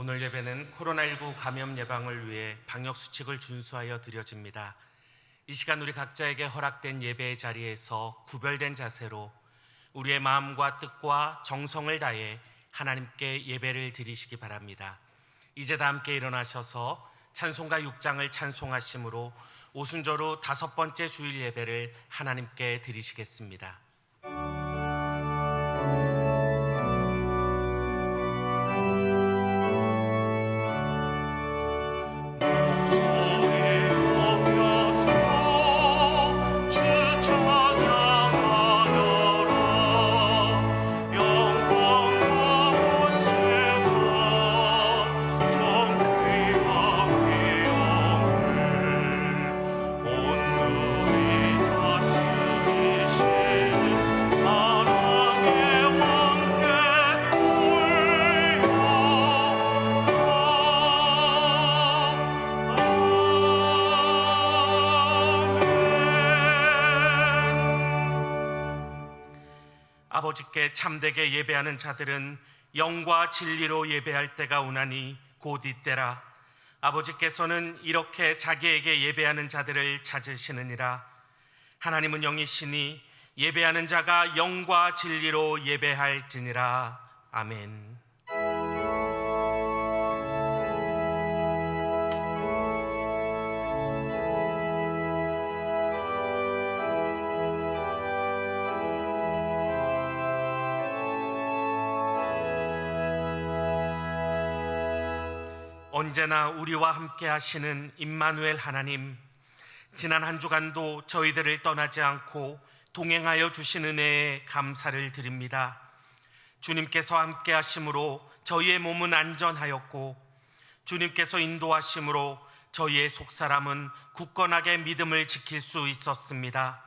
오늘 예배는 코로나19 감염 예방을 위해 방역수칙을 준수하여 드려집니다. 이 시간 우리 각자에게 허락된 예배의 자리에서 구별된 자세로 우리의 마음과 뜻과 정성을 다해 하나님께 예배를 드리시기 바랍니다. 이제 다 함께 일어나셔서 찬송가 6장을 찬송하심으로 오순절후 5번째 주일 예배를 하나님께 드리시겠습니다. 아버지께 참되게 예배하는 자들은 영과 진리로 예배할 때가 오나니 곧 이때라. 아버지께서는 이렇게 자기에게 예배하는 자들을 찾으시느니라. 하나님은 영이시니 예배하는 자가 영과 진리로 예배할지니라. 아멘. 언제나 우리와 함께 하시는 임마누엘 하나님, 지난 한 주간도 저희들을 떠나지 않고 동행하여 주신 은혜에 감사를 드립니다. 주님께서 함께 하심으로 저희의 몸은 안전하였고 주님께서 인도하심으로 저희의 속사람은 굳건하게 믿음을 지킬 수 있었습니다.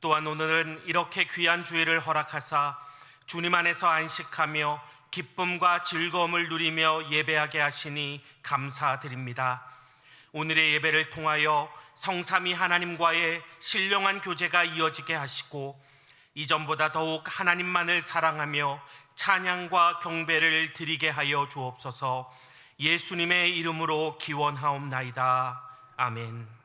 또한 오늘은 이렇게 귀한 주일을 허락하사 주님 안에서 안식하며 기쁨과 즐거움을 누리며 예배하게 하시니 감사드립니다. 오늘의 예배를 통하여 성삼위 하나님과의 신령한 교제가 이어지게 하시고 이전보다 더욱 하나님만을 사랑하며 찬양과 경배를 드리게 하여 주옵소서. 예수님의 이름으로 기원하옵나이다. 아멘.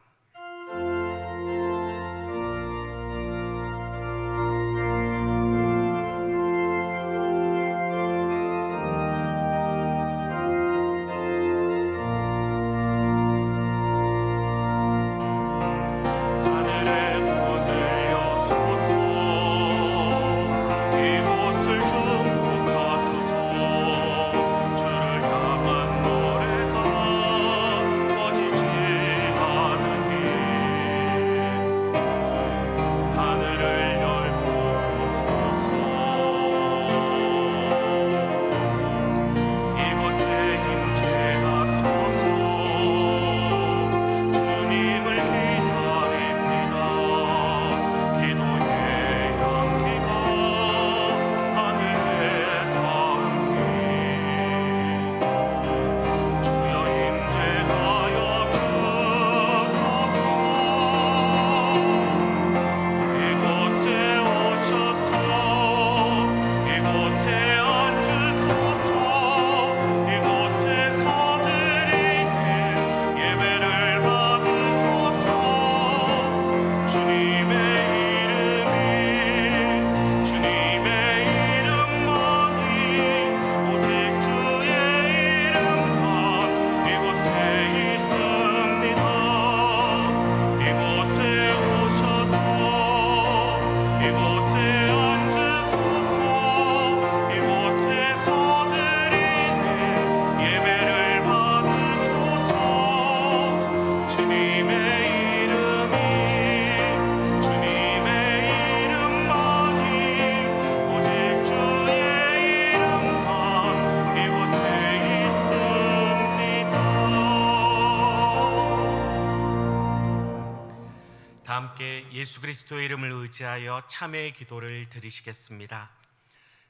함께 예수 그리스도의 이름을 의지하여 참회의 기도를 드리시겠습니다.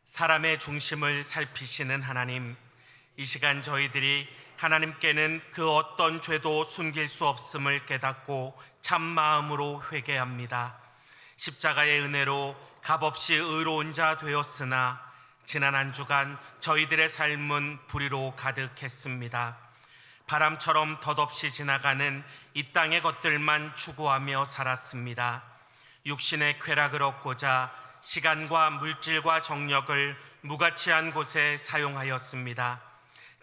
사람의 중심을 살피시는 하나님, 이 시간 저희들이 하나님께는 그 어떤 죄도 숨길 수 없음을 깨닫고 참 마음으로 회개합니다. 십자가의 은혜로 값없이 의로운 자 되었으나 지난 한 주간 저희들의 삶은 불의로 가득했습니다. 바람처럼 덧없이 지나가는 이 땅의 것들만 추구하며 살았습니다. 육신의 쾌락을 얻고자 시간과 물질과 정력을 무가치한 곳에 사용하였습니다.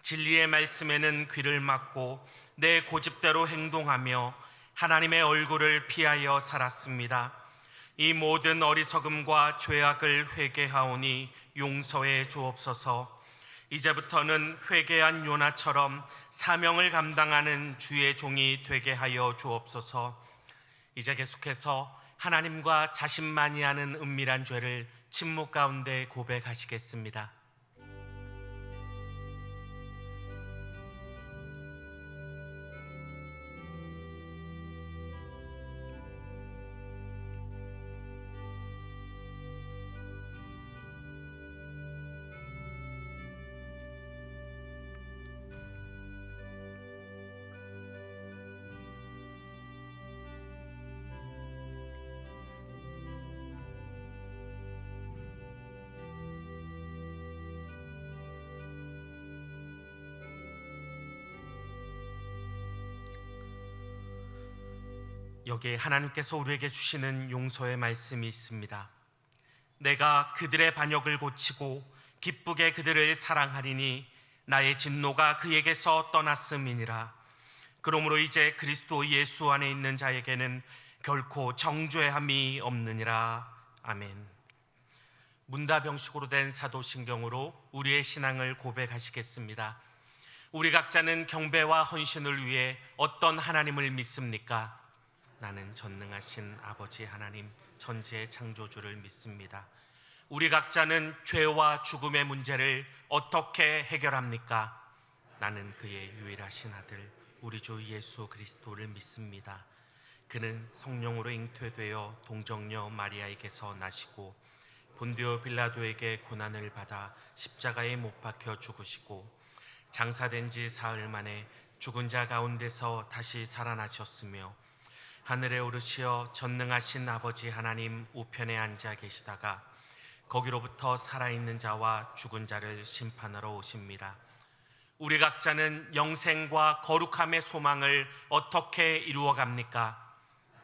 진리의 말씀에는 귀를 막고 내 고집대로 행동하며 하나님의 얼굴을 피하여 살았습니다. 이 모든 어리석음과 죄악을 회개하오니 용서해 주옵소서. 이제부터는 회개한 요나처럼 사명을 감당하는 주의 종이 되게 하여 주옵소서. 이제 계속해서 하나님과 자신만이 아는 은밀한 죄를 침묵 가운데 고백하시겠습니다. 여기에 하나님께서 우리에게 주시는 용서의 말씀이 있습니다. 내가 그들의 반역을 고치고 기쁘게 그들을 사랑하리니 나의 진노가 그에게서 떠났음이니라. 그러므로 이제 그리스도 예수 안에 있는 자에게는 결코 정죄함이 없느니라. 아멘. 문다병식으로 된 사도신경으로 우리의 신앙을 고백하시겠습니다. 우리 각자는 경배와 헌신을 위해 어떤 하나님을 믿습니까? 나는 전능하신 아버지 하나님, 천지의 창조주를 믿습니다. 우리 각자는 죄와 죽음의 문제를 어떻게 해결합니까? 나는 그의 유일하신 아들 우리 주 예수 그리스도를 믿습니다. 그는 성령으로 잉태되어 동정녀 마리아에게서 나시고 본디오 빌라도에게 고난을 받아 십자가에 못 박혀 죽으시고 장사된 지 사흘 만에 죽은 자 가운데서 다시 살아나셨으며 하늘에 오르시어 전능하신 아버지 하나님 우편에 앉아 계시다가 거기로부터 살아있는 자와 죽은 자를 심판하러 오십니다. 우리 각자는 영생과 거룩함의 소망을 어떻게 이루어갑니까?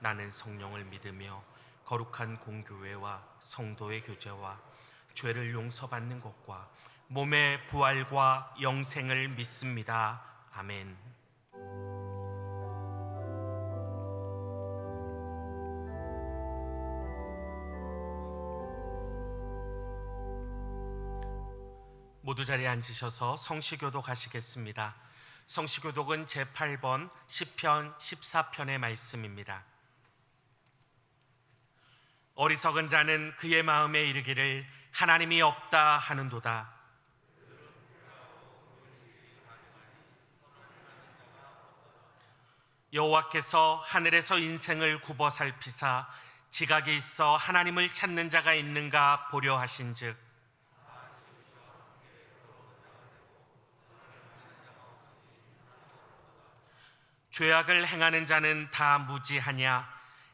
나는 성령을 믿으며 거룩한 공교회와 성도의 교제와 죄를 용서받는 것과 몸의 부활과 영생을 믿습니다. 아멘. 모두 자리에 앉으셔서 성시교독 하시겠습니다. 성시교독은 제8번 시편 14편의 말씀입니다. 어리석은 자는 그의 마음에 이르기를 하나님이 없다 하는도다. 여호와께서 하늘에서 인생을 굽어 살피사 지각이 있어 하나님을 찾는 자가 있는가 보려 하신즉 죄악을 행하는 자는 다 무지하냐?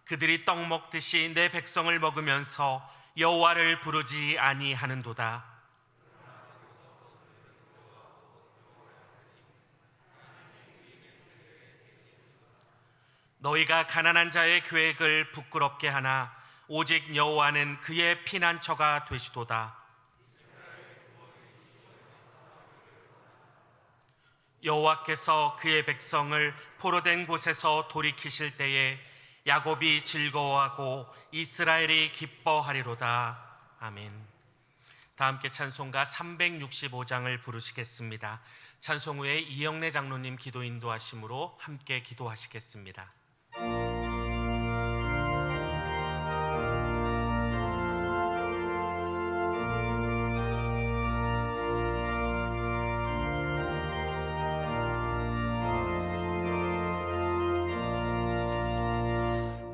그들이 떡 먹듯이 내 백성을 먹으면서 여호와를 부르지 아니하는도다. 너희가 가난한 자의 계획을 부끄럽게 하나 오직 여호와는 그의 피난처가 되시도다. 여호와께서 그의 백성을 포로된 곳에서 돌이키실 때에 야곱이 즐거워하고 이스라엘이 기뻐하리로다. 아멘. 다 함께 찬송가 365장을 부르시겠습니다. 찬송 후에 이영래 장로님 기도 인도하심으로 함께 기도하시겠습니다.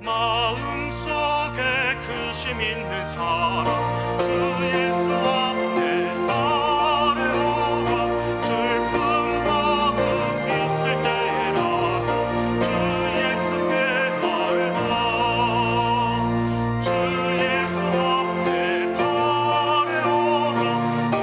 마음속에 근심 있는 사람 주 예수 앞에 달려오라. 슬픈 마음 있을 때라도 주 예수께 아뢰라. 주 예수 앞에 달려오라. 주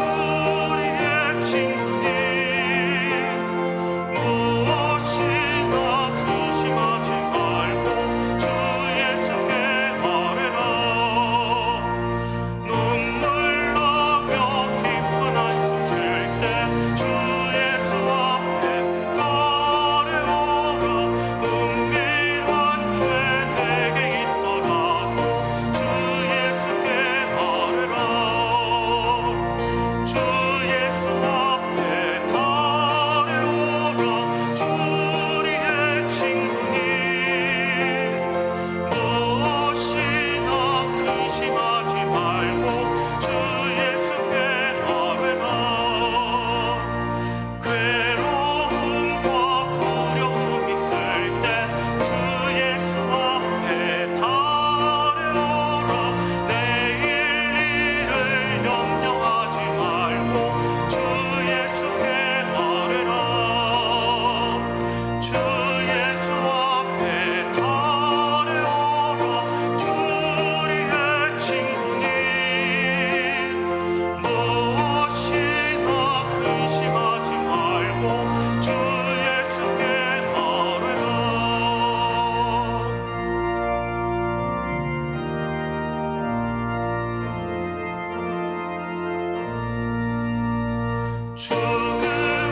죽음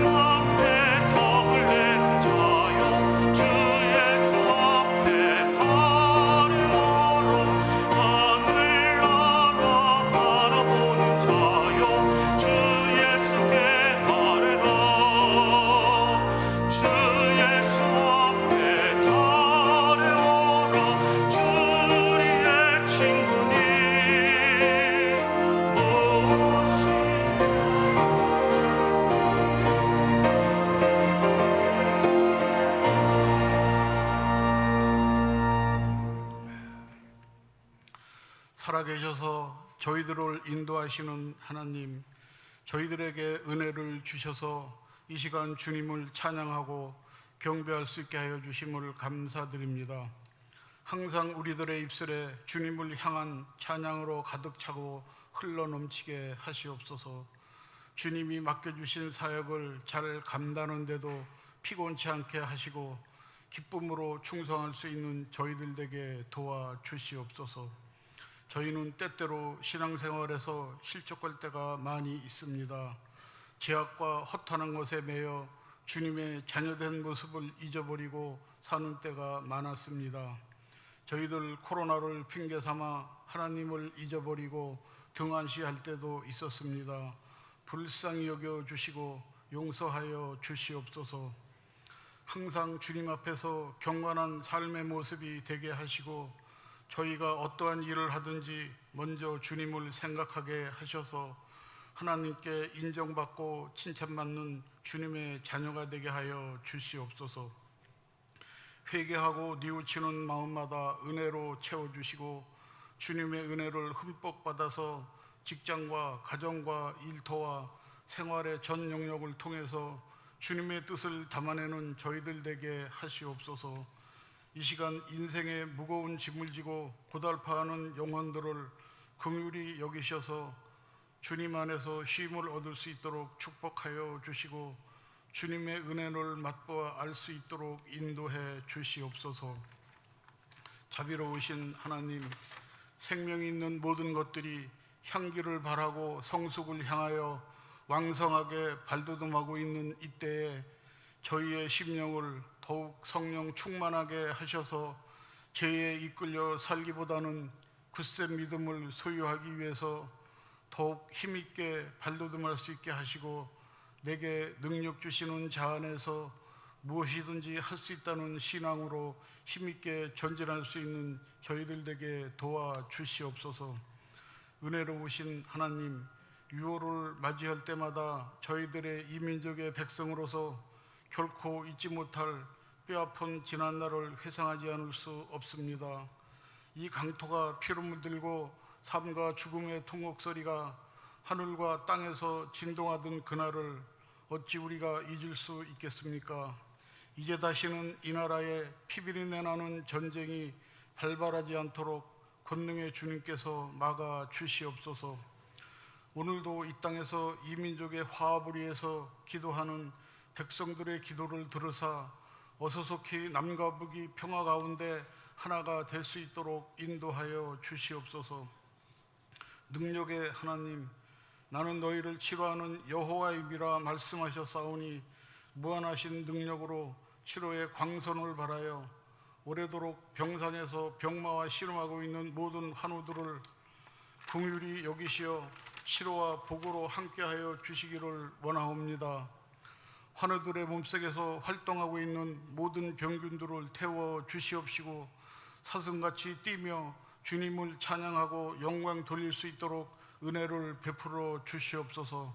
앞에 겁을 내는 자요 주 예수 앞에 다리 걸어 하늘나라 바라보는 자요 주 예수께 아뢰라 주 예수 앞에 달려오라 주리의 친구니 무엇이 살아계셔서 저희들을 인도하시는 하나님, 저희들에게 은혜를 주셔서 이 시간 주님을 찬양하고 경배할 수 있게 하여 주심을 감사드립니다. 항상 우리들의 입술에 주님을 향한 찬양으로 가득 차고 흘러넘치게 하시옵소서. 주님이 맡겨주신 사역을 잘 감당하는데도 피곤치 않게 하시고 기쁨으로 충성할 수 있는 저희들 되게 도와주시옵소서. 저희는 때때로 신앙생활에서 실족할 때가 많이 있습니다. 죄악과 허탄한 것에 매여 주님의 자녀된 모습을 잊어버리고 사는 때가 많았습니다. 저희들 코로나를 핑계 삼아 하나님을 잊어버리고 등한시할 때도 있었습니다. 불쌍히 여겨주시고 용서하여 주시옵소서. 항상 주님 앞에서 경건한 삶의 모습이 되게 하시고 저희가 어떠한 일을 하든지 먼저 주님을 생각하게 하셔서 하나님께 인정받고 칭찬받는 주님의 자녀가 되게 하여 주시옵소서. 회개하고 뉘우치는 마음마다 은혜로 채워주시고 주님의 은혜를 흠뻑 받아서 직장과 가정과 일터와 생활의 전 영역을 통해서 주님의 뜻을 담아내는 저희들 되게 하시옵소서. 이 시간 인생의 무거운 짐을 지고 고달파하는 영혼들을 긍휼히 여기셔서 주님 안에서 쉼을 얻을 수 있도록 축복하여 주시고 주님의 은혜를 맛보아 알 수 있도록 인도해 주시옵소서. 자비로우신 하나님, 생명이 있는 모든 것들이 향기를 바라고 성숙을 향하여 왕성하게 발돋움하고 있는 이때에 저희의 심령을 더욱 성령 충만하게 하셔서 죄에 이끌려 살기보다는 굳센 믿음을 소유하기 위해서 더욱 힘있게 발돋움할 수 있게 하시고 내게 능력 주시는 자 안에서 무엇이든지 할 수 있다는 신앙으로 힘있게 전진할 수 있는 저희들 되게 도와주시옵소서. 은혜로우신 하나님, 유월을 맞이할 때마다 저희들의 이민족의 백성으로서 결코 잊지 못할 뼈아픈 지난날을 회상하지 않을 수 없습니다. 이 강토가 피로 물들고 삶과 죽음의 통곡 소리가 하늘과 땅에서 진동하던 그날을 어찌 우리가 잊을 수 있겠습니까? 이제 다시는 이 나라에 피비린내 나는 전쟁이 발발하지 않도록 권능의 주님께서 막아 주시옵소서. 오늘도 이 땅에서 이민족의 화합을 위해서 기도하는 백성들의 기도를 들으사 어서속히 남과 북이 평화 가운데 하나가 될 수 있도록 인도하여 주시옵소서. 능력의 하나님, 나는 너희를 치료하는 여호와의 미라 말씀하셨사오니 무한하신 능력으로 치료의 광선을 발하여 오래도록 병상에서 병마와 씨름하고 있는 모든 환우들을 긍휼히 여기시어 치료와 복으로 함께하여 주시기를 원하옵니다. 환우들의 몸속에서 활동하고 있는 모든 병균들을 태워 주시옵시고 사슴같이 뛰며 주님을 찬양하고 영광 돌릴 수 있도록 은혜를 베풀어 주시옵소서.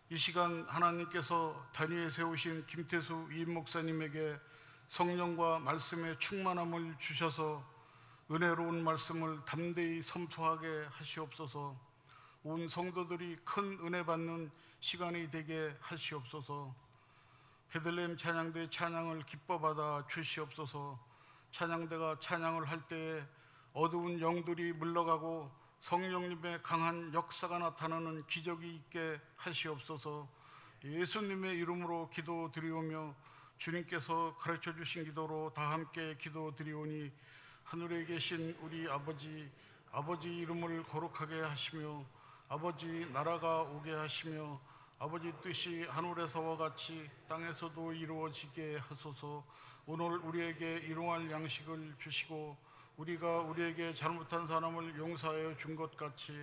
이 시간 하나님께서 단위에 세우신 김태수 이임 목사님에게 성령과 말씀의 충만함을 주셔서 은혜로운 말씀을 담대히 선포하게 하시옵소서. 온 성도들이 큰 은혜 받는 시간이 되게 하시옵소서. 베들레헴 찬양대 찬양을 기뻐 받아 주시옵소서. 찬양대가 찬양을 할 때에 어두운 영들이 물러가고 성령님의 강한 역사가 나타나는 기적이 있게 하시옵소서. 예수님의 이름으로 기도드리오며 주님께서 가르쳐 주신 기도로 다 함께 기도드리오니 하늘에 계신 우리 아버지 이름을 거룩하게 하시며 아버지 나라가 오게 하시며 아버지 뜻이 하늘에서와 같이 땅에서도 이루어지게 하소서. 오늘 우리에게 일용할 양식을 주시고 우리가 우리에게 잘못한 사람을 용서하여 준 것 같이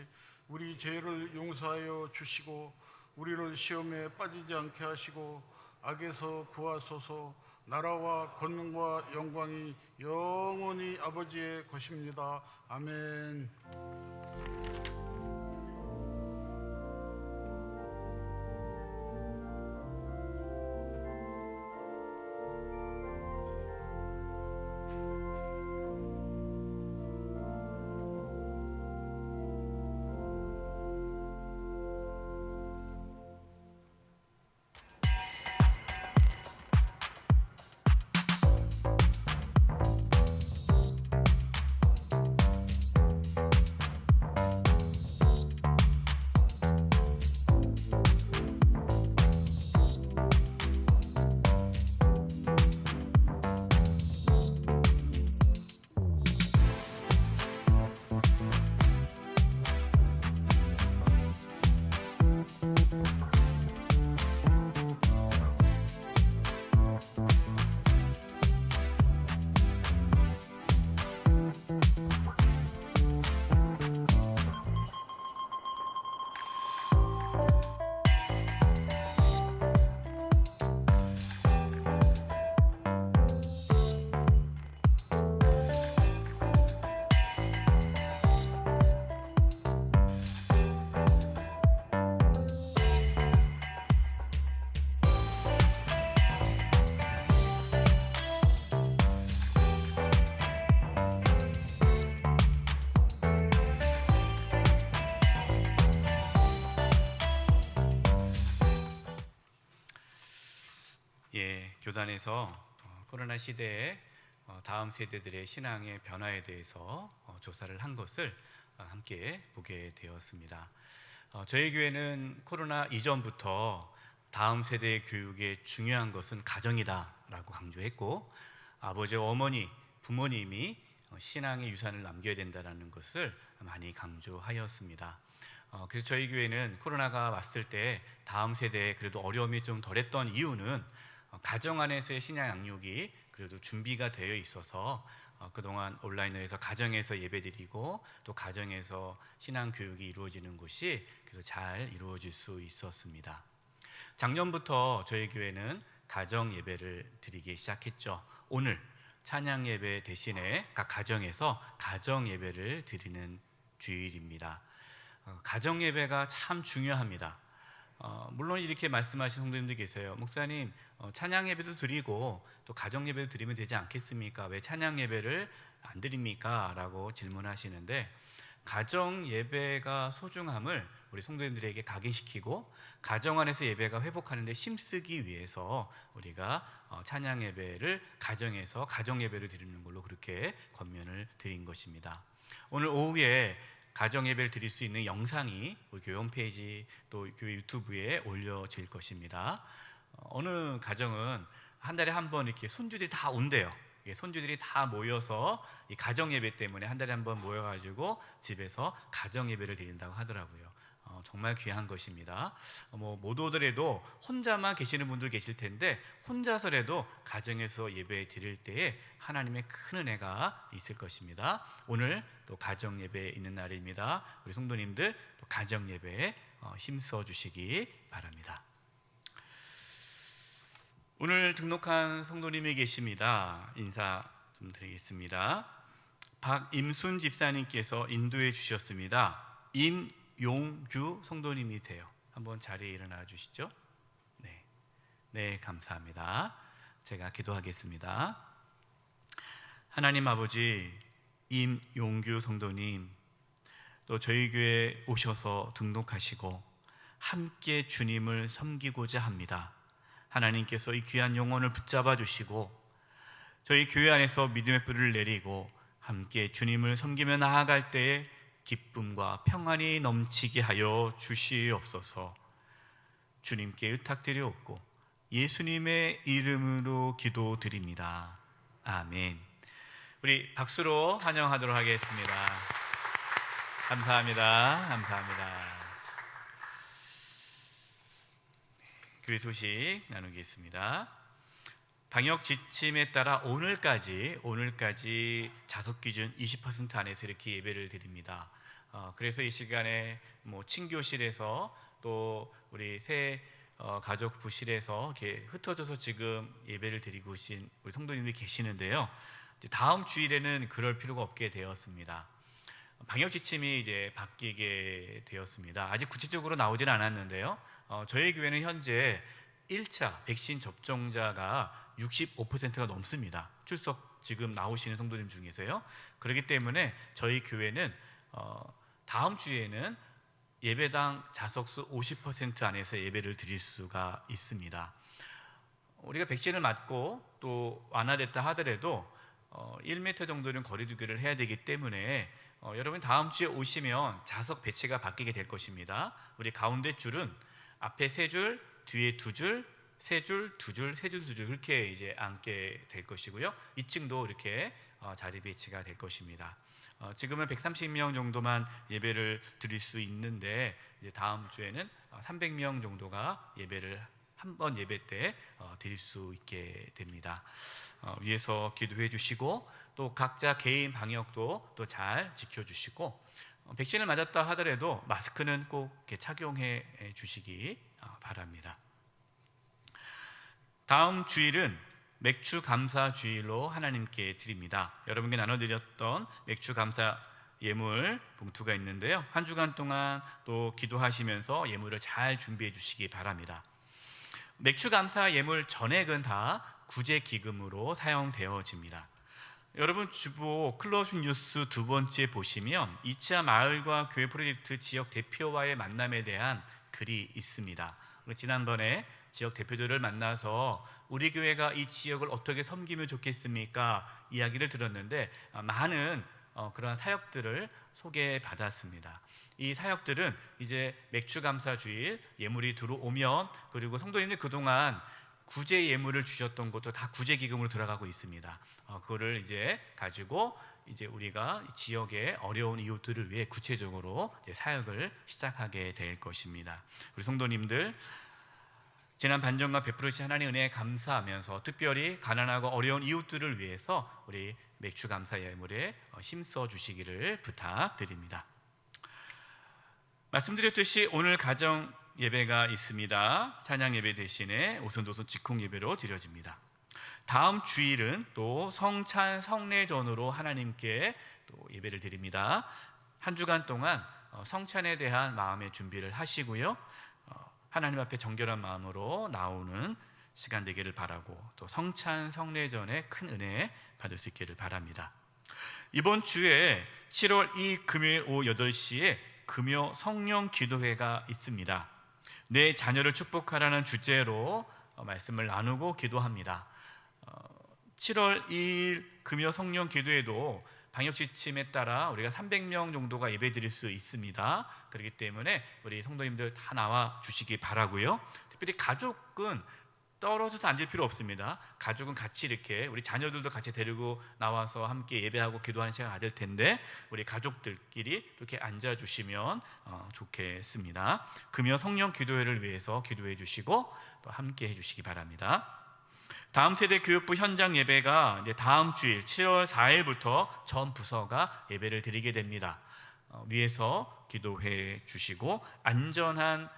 우리 죄를 용서하여 주시고 우리를 시험에 빠지지 않게 하시고 악에서 구하소서. 나라와 권능과 영광이 영원히 아버지의 것입니다. 아멘. 교단에서 코로나 시대에 다음 세대들의 신앙의 변화에 대해서 조사를 한 것을 함께 보게 되었습니다. 저희 교회는 코로나 이전부터 다음 세대의 교육에 중요한 것은 가정이다라고 강조했고 아버지와 어머니, 부모님이 신앙의 유산을 남겨야 된다는 것을 많이 강조하였습니다. 그래서 저희 교회는 코로나가 왔을 때 다음 세대에 그래도 어려움이 좀 덜했던 이유는 가정 안에서의 신앙 양육이 그래도 준비가 되어 있어서 그동안 온라인으로 해서 가정에서 예배드리고 또 가정에서 신앙 교육이 이루어지는 것이 그래서 잘 이루어질 수 있었습니다. 작년부터 저희 교회는 가정 예배를 드리기 시작했죠. 오늘 찬양 예배 대신에 각 가정에서 가정 예배를 드리는 주일입니다. 가정 예배가 참 중요합니다. 물론 이렇게 말씀하신 성도님들 계세요. 목사님, 찬양 예배도 드리고 또 가정 예배도 드리면 되지 않겠습니까? 왜 찬양 예배를 안 드립니까? 라고 질문하시는데 가정 예배가 소중함을 우리 성도님들에게 각인시키고 가정 안에서 예배가 회복하는 데 힘쓰기 위해서 우리가 찬양 예배를 가정에서 가정 예배를 드리는 걸로 그렇게 권면을 드린 것입니다. 오늘 오후에 가정 예배를 드릴 수 있는 영상이 우리 교회 홈페이지 또 교회 유튜브에 올려질 것입니다. 어느 가정은 한 달에 한 번 이렇게 손주들이 다 온대요. 손주들이 다 모여서 이 가정 예배 때문에 한 달에 한 번 모여가지고 집에서 가정 예배를 드린다고 하더라고요. 정말 귀한 것입니다. 못 오더라도 혼자만 계시는 분들 계실 텐데 혼자서라도 가정에서 예배 드릴 때에 하나님의 큰 은혜가 있을 것입니다. 오늘 또 가정 예배 있는 날입니다. 우리 성도님들 또 가정 예배에 힘써 주시기 바랍니다. 오늘 등록한 성도님이 계십니다. 인사 좀 드리겠습니다. 박임순 집사님께서 인도해 주셨습니다. 임용규 성도님이세요. 한번 자리에 일어나 주시죠. 네, 감사합니다. 제가 기도하겠습니다. 하나님 아버지, 임용규 성도님 또 저희 교회에 오셔서 등록하시고 함께 주님을 섬기고자 합니다. 하나님께서 이 귀한 영혼을 붙잡아 주시고 저희 교회 안에서 믿음의 뿌리를 내리고 함께 주님을 섬기며 나아갈 때에 기쁨과 평안이 넘치게 하여 주시옵소서. 주님께 의탁드리옵고 예수님의 이름으로 기도드립니다. 아멘. 우리 박수로 환영하도록 하겠습니다. 감사합니다. 감사합니다. 교회 소식 나누겠습니다. 방역 지침에 따라 오늘까지 자석 기준 20% 안에서 이렇게 예배를 드립니다. 그래서 이 시간에 친교실에서 또 우리 새 가족 부실에서 이렇게 흩어져서 지금 예배를 드리고 계신 우리 성도님들이 계시는데요. 다음 주일에는 그럴 필요가 없게 되었습니다. 방역 지침이 이제 바뀌게 되었습니다. 아직 구체적으로 나오지는 않았는데요. 저희 교회는 현재 1차 백신 접종자가 65%가 넘습니다. 출석 지금 나오시는 성도님 중에서요. 그렇기 때문에 저희 교회는 다음 주에는 예배당 좌석수 50% 안에서 예배를 드릴 수가 있습니다. 우리가 백신을 맞고 또 완화됐다 하더라도 1m 정도는 거리두기를 해야 되기 때문에 여러분 다음 주에 오시면 좌석 배치가 바뀌게 될 것입니다. 우리 가운데 줄은 앞에 3줄, 뒤에 2줄, 3줄, 2줄, 3줄, 2줄 그렇게 이제 앉게 될 것이고요. 2층도 이렇게 자리 배치가 될 것입니다. 지금은 130명 정도만 예배를 드릴 수 있는데 이제 다음 주에는 300명 정도가 예배를 한 번 예배 때 드릴 수 있게 됩니다. 위에서 기도해 주시고 또 각자 개인 방역도 또 잘 지켜주시고 백신을 맞았다 하더라도 마스크는 꼭 이렇게 착용해 주시기 바랍니다. 다음 주일은 맥주 감사 주일로 하나님께 드립니다. 여러분께 나눠드렸던 맥주 감사 예물 봉투가 있는데요. 한 주간 동안 또 기도하시면서 예물을 잘 준비해 주시기 바랍니다. 맥주 감사 예물 전액은 다 구제 기금으로 사용되어집니다. 여러분 주보 클로징 뉴스 2번째 보시면 2차 마을과 교회 프로젝트 지역 대표와의 만남에 대한 글이 있습니다. 지난번에 지역 대표들을 만나서 우리 교회가 이 지역을 어떻게 섬기면 좋겠습니까? 이야기를 들었는데 많은 그러한 사역들을 소개받았습니다. 이 사역들은 이제 맥주 감사 주일 예물이 들어오면 그리고 성도님들 그동안 구제 예물을 주셨던 것도 다 구제 기금으로 들어가고 있습니다. 그거를 이제 가지고 이제 우리가 지역의 어려운 이웃들을 위해 구체적으로 이제 사역을 시작하게 될 것입니다. 우리 성도님들 지난 반전과 베풀으신 하나님의 은혜에 감사하면서 특별히 가난하고 어려운 이웃들을 위해서 우리 맥주 감사 예물에 힘써 주시기를 부탁드립니다. 말씀드렸듯이 오늘 가정 예배가 있습니다. 찬양 예배 대신에 오손도손 직공 예배로 드려집니다. 다음 주일은 또 성찬 성례전으로 하나님께 또 예배를 드립니다. 한 주간 동안 성찬에 대한 마음의 준비를 하시고요. 하나님 앞에 정결한 마음으로 나오는 시간 되기를 바라고 또 성찬 성례전에 큰 은혜 받을 수 있기를 바랍니다. 이번 주에 7월 2일 금요일 오후 8시에 금요 성령 기도회가 있습니다. 내 자녀를 축복하라는 주제로 말씀을 나누고 기도합니다. 7월 2일 금요 성령 기도회도 방역 지침에 따라 우리가 300명 정도가 예배 드릴 수 있습니다. 그렇기 때문에 우리 성도님들 다 나와 주시기 바라고요. 특별히 가족은 떨어져서 앉을 필요 없습니다. 가족은 같이 이렇게 우리 자녀들도 같이 데리고 나와서 함께 예배하고 기도하는 시간 가질 텐데 우리 가족들끼리 이렇게 앉아 주시면 좋겠습니다. 금요 성령 기도회를 위해서 기도해 주시고 또 함께 해 주시기 바랍니다. 다음 세대 교육부 현장 예배가 이제 다음 주일 7월 4일부터 전 부서가 예배를 드리게 됩니다. 위에서 기도해 주시고 안전한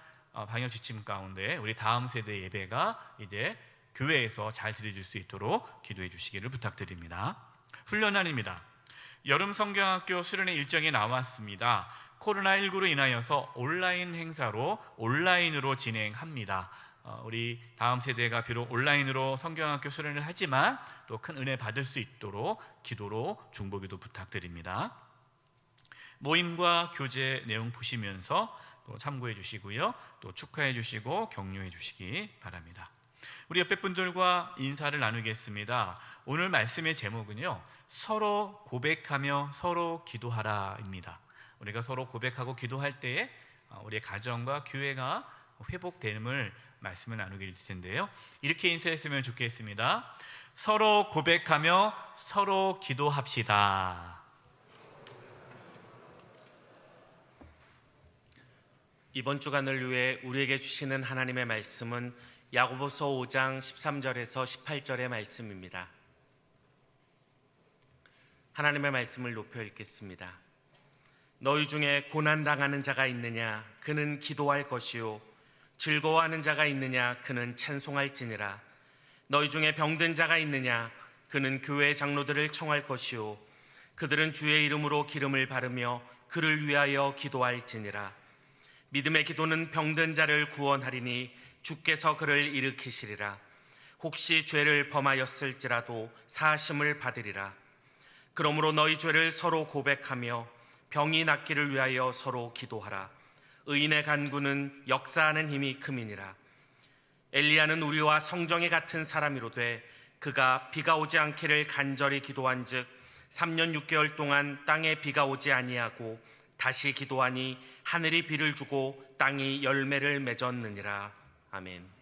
방역 지침 가운데 우리 다음 세대 예배가 이제 교회에서 잘 드려질 수 있도록 기도해 주시기를 부탁드립니다. 훈련날입니다. 여름 성경학교 수련회 일정이 나왔습니다. 코로나19로 인하여서 온라인 행사로 온라인으로 진행합니다. 우리 다음 세대가 비록 온라인으로 성경학교 수련을 하지만 또 큰 은혜 받을 수 있도록 기도로 중보기도 부탁드립니다. 모임과 교재 내용 보시면서 또 참고해 주시고요. 또 축하해 주시고 격려해 주시기 바랍니다. 우리 옆에 분들과 인사를 나누겠습니다. 오늘 말씀의 제목은요. 서로 고백하며 서로 기도하라입니다. 우리가 서로 고백하고 기도할 때에 우리의 가정과 교회가 회복됨을 말씀을 나누게 될 텐데요. 이렇게 인사했으면 좋겠습니다. 서로 고백하며 서로 기도합시다. 이번 주간을 위해 우리에게 주시는 하나님의 말씀은 야고보서 5장 13절에서 18절의 말씀입니다. 하나님의 말씀을 높여 읽겠습니다. 너희 중에 고난당하는 자가 있느냐? 그는 기도할 것이요. 즐거워하는 자가 있느냐? 그는 찬송할지니라. 너희 중에 병든 자가 있느냐? 그는 교회 장로들을 청할 것이요. 그들은 주의 이름으로 기름을 바르며 그를 위하여 기도할지니라. 믿음의 기도는 병든 자를 구원하리니 주께서 그를 일으키시리라. 혹시 죄를 범하였을지라도 사하심을 받으리라. 그러므로 너희 죄를 서로 고백하며 병이 낫기를 위하여 서로 기도하라. 의인의 간구는 역사하는 힘이 큼이니라. 엘리야는 우리와 성정이 같은 사람이로되 그가 비가 오지 않기를 간절히 기도한즉 3년 6개월 동안 땅에 비가 오지 아니하고 다시 기도하니 하늘이 비를 주고 땅이 열매를 맺었느니라. 아멘.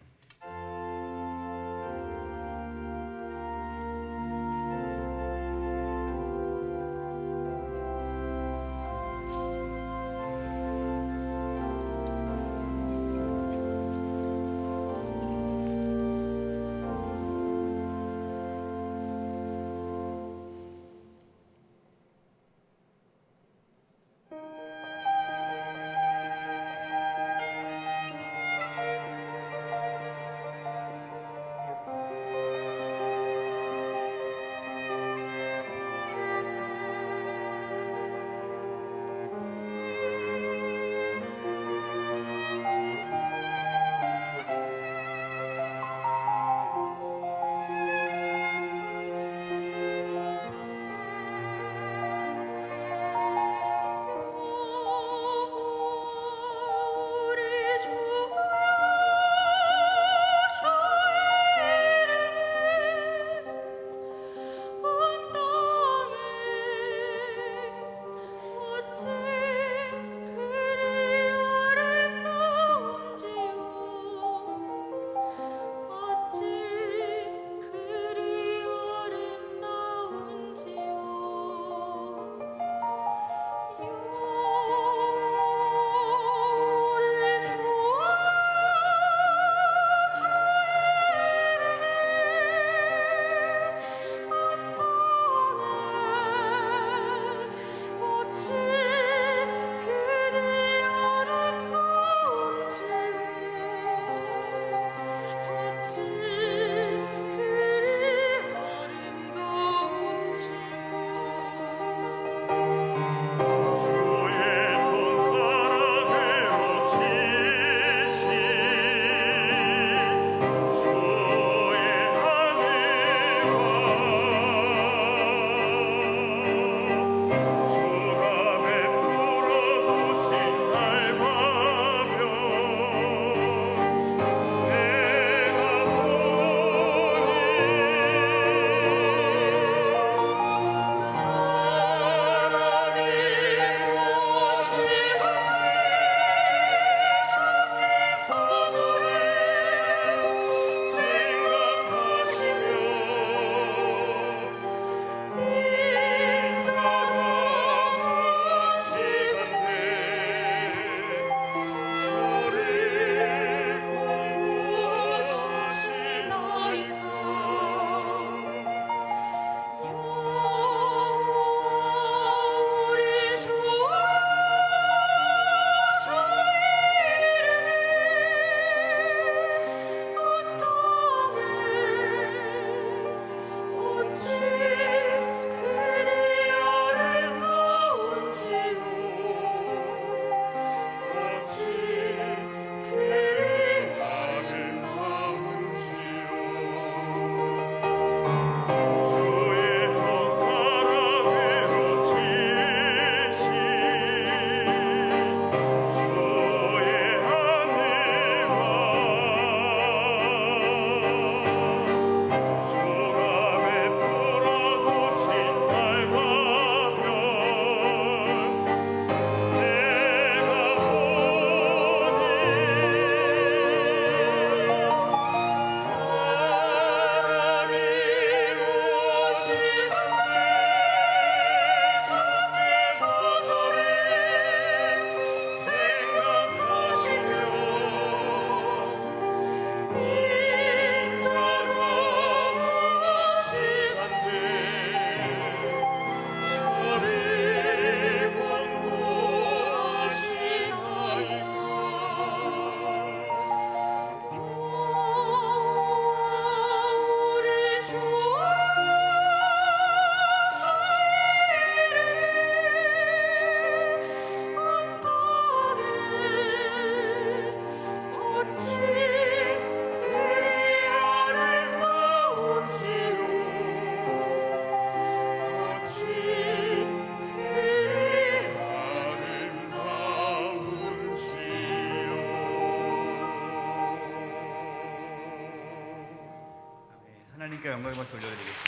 하나님께 영광의 박수 올려드리겠습니다.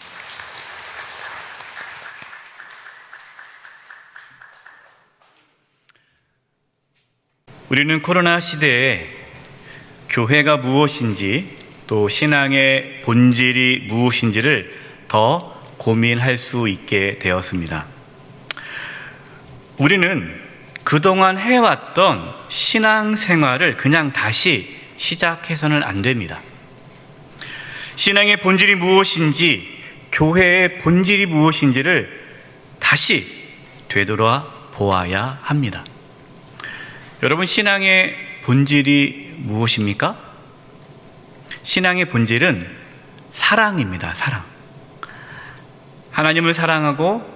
우리는 코로나 시대에 교회가 무엇인지 또 신앙의 본질이 무엇인지를 더 고민할 수 있게 되었습니다. 우리는 그동안 해왔던 신앙생활을 그냥 다시 시작해서는 안 됩니다. 신앙의 본질이 무엇인지, 교회의 본질이 무엇인지를 다시 되돌아보아야 합니다. 여러분, 신앙의 본질이 무엇입니까? 신앙의 본질은 사랑입니다. 사랑. 하나님을 사랑하고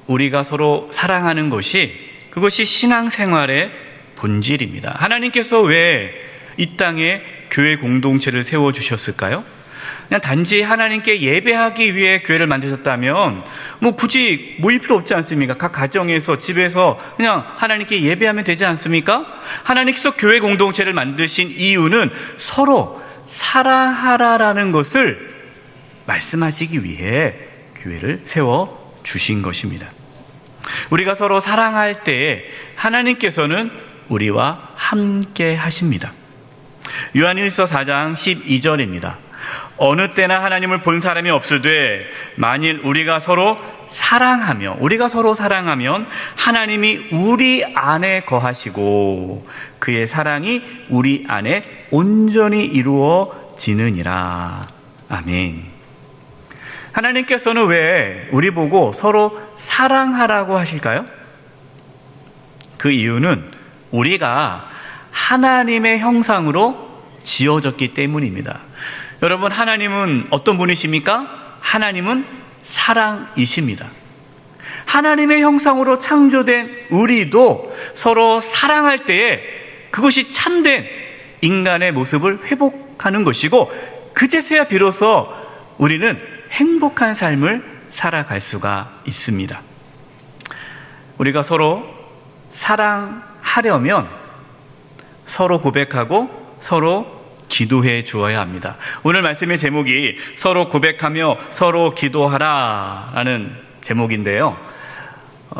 우리가 서로 사랑하는 것이, 그것이 신앙생활의 본질입니다. 하나님께서 왜 이 땅에 교회 공동체를 세워주셨을까요? 그냥 단지 하나님께 예배하기 위해 교회를 만드셨다면 굳이 모일 필요 없지 않습니까? 각 가정에서, 집에서 그냥 하나님께 예배하면 되지 않습니까? 하나님께서 교회 공동체를 만드신 이유는 서로 사랑하라라는 것을 말씀하시기 위해 교회를 세워주신 것입니다. 우리가 서로 사랑할 때에 하나님께서는 우리와 함께 하십니다. 요한일서 4장 12절입니다. 어느 때나 하나님을 본 사람이 없으되 만일 우리가 서로 사랑하면 하나님이 우리 안에 거하시고 그의 사랑이 우리 안에 온전히 이루어지느니라. 아멘. 하나님께서는 왜 우리 보고 서로 사랑하라고 하실까요? 그 이유는 우리가 하나님의 형상으로 지어졌기 때문입니다. 여러분, 하나님은 어떤 분이십니까? 하나님은 사랑이십니다. 하나님의 형상으로 창조된 우리도 서로 사랑할 때에 그것이 참된 인간의 모습을 회복하는 것이고, 그제서야 비로소 우리는 행복한 삶을 살아갈 수가 있습니다. 우리가 서로 사랑하려면 서로 고백하고 서로 기도해 주어야 합니다. 오늘 말씀의 제목이 서로 고백하며 서로 기도하라 라는 제목인데요,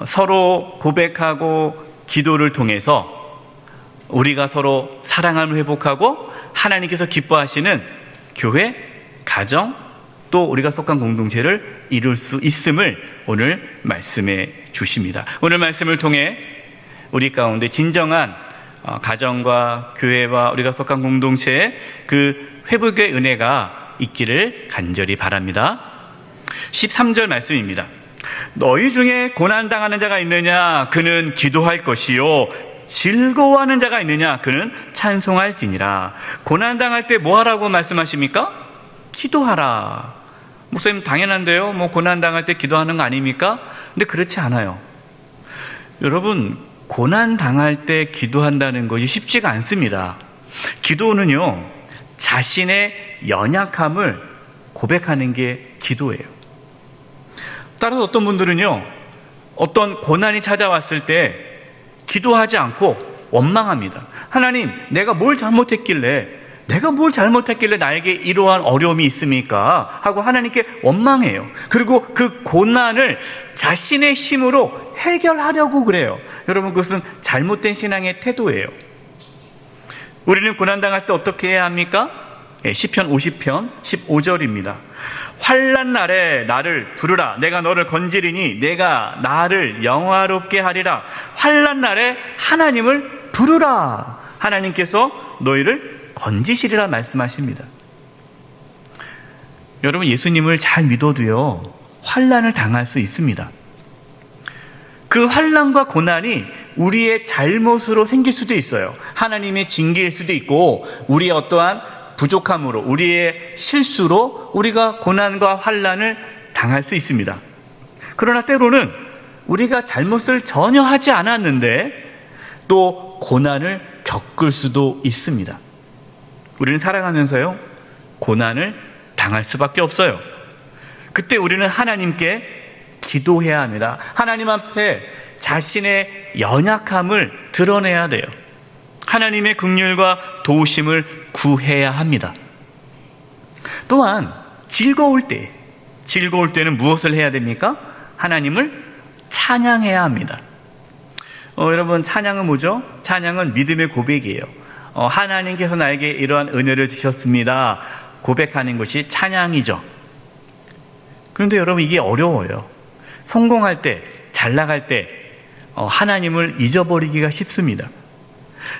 서로 고백하고 기도를 통해서 우리가 서로 사랑함을 회복하고 하나님께서 기뻐하시는 교회, 가정, 또 우리가 속한 공동체를 이룰 수 있음을 오늘 말씀해 주십니다. 오늘 말씀을 통해 우리 가운데 진정한 가정과 교회와 우리가 속한 공동체의 그 회복의 은혜가 있기를 간절히 바랍니다. 13절 말씀입니다. 너희 중에 고난당하는 자가 있느냐? 그는 기도할 것이요 즐거워하는 자가 있느냐? 그는 찬송할지니라. 고난당할 때 뭐 하라고 말씀하십니까? 기도하라. 목사님, 당연한데요, 고난당할 때 기도하는 거 아닙니까? 근데 그렇지 않아요. 여러분, 고난당할 때 기도한다는 것이 쉽지가 않습니다. 기도는요, 자신의 연약함을 고백하는 게 기도예요. 따라서 어떤 분들은요, 어떤 고난이 찾아왔을 때 기도하지 않고 원망합니다. 하나님, 내가 뭘 잘못했길래 나에게 이러한 어려움이 있습니까? 하고 하나님께 원망해요. 그리고 그 고난을 자신의 힘으로 해결하려고 그래요. 여러분, 그것은 잘못된 신앙의 태도예요. 우리는 고난당할 때 어떻게 해야 합니까? 시편 50편 15절입니다. 환난 날에 나를 부르라. 내가 너를 건지리니 내가 나를 영화롭게 하리라. 환난 날에 하나님을 부르라. 하나님께서 너희를 건지시리라 말씀하십니다. 여러분, 예수님을 잘 믿어도요, 환난을 당할 수 있습니다. 그 환난과 고난이 우리의 잘못으로 생길 수도 있어요. 하나님의 징계일 수도 있고, 우리의 어떠한 부족함으로, 우리의 실수로 우리가 고난과 환난을 당할 수 있습니다. 그러나 때로는 우리가 잘못을 전혀 하지 않았는데 또 고난을 겪을 수도 있습니다. 우리는 살아가면서요, 고난을 당할 수밖에 없어요. 그때 우리는 하나님께 기도해야 합니다. 하나님 앞에 자신의 연약함을 드러내야 돼요. 하나님의 긍휼과 도우심을 구해야 합니다. 또한 즐거울 때는 무엇을 해야 됩니까? 하나님을 찬양해야 합니다. 여러분, 찬양은 뭐죠? 찬양은 믿음의 고백이에요. 하나님께서 나에게 이러한 은혜를 주셨습니다. 고백하는 것이 찬양이죠. 그런데 여러분, 이게 어려워요. 성공할 때, 잘 나갈 때 하나님을 잊어버리기가 쉽습니다.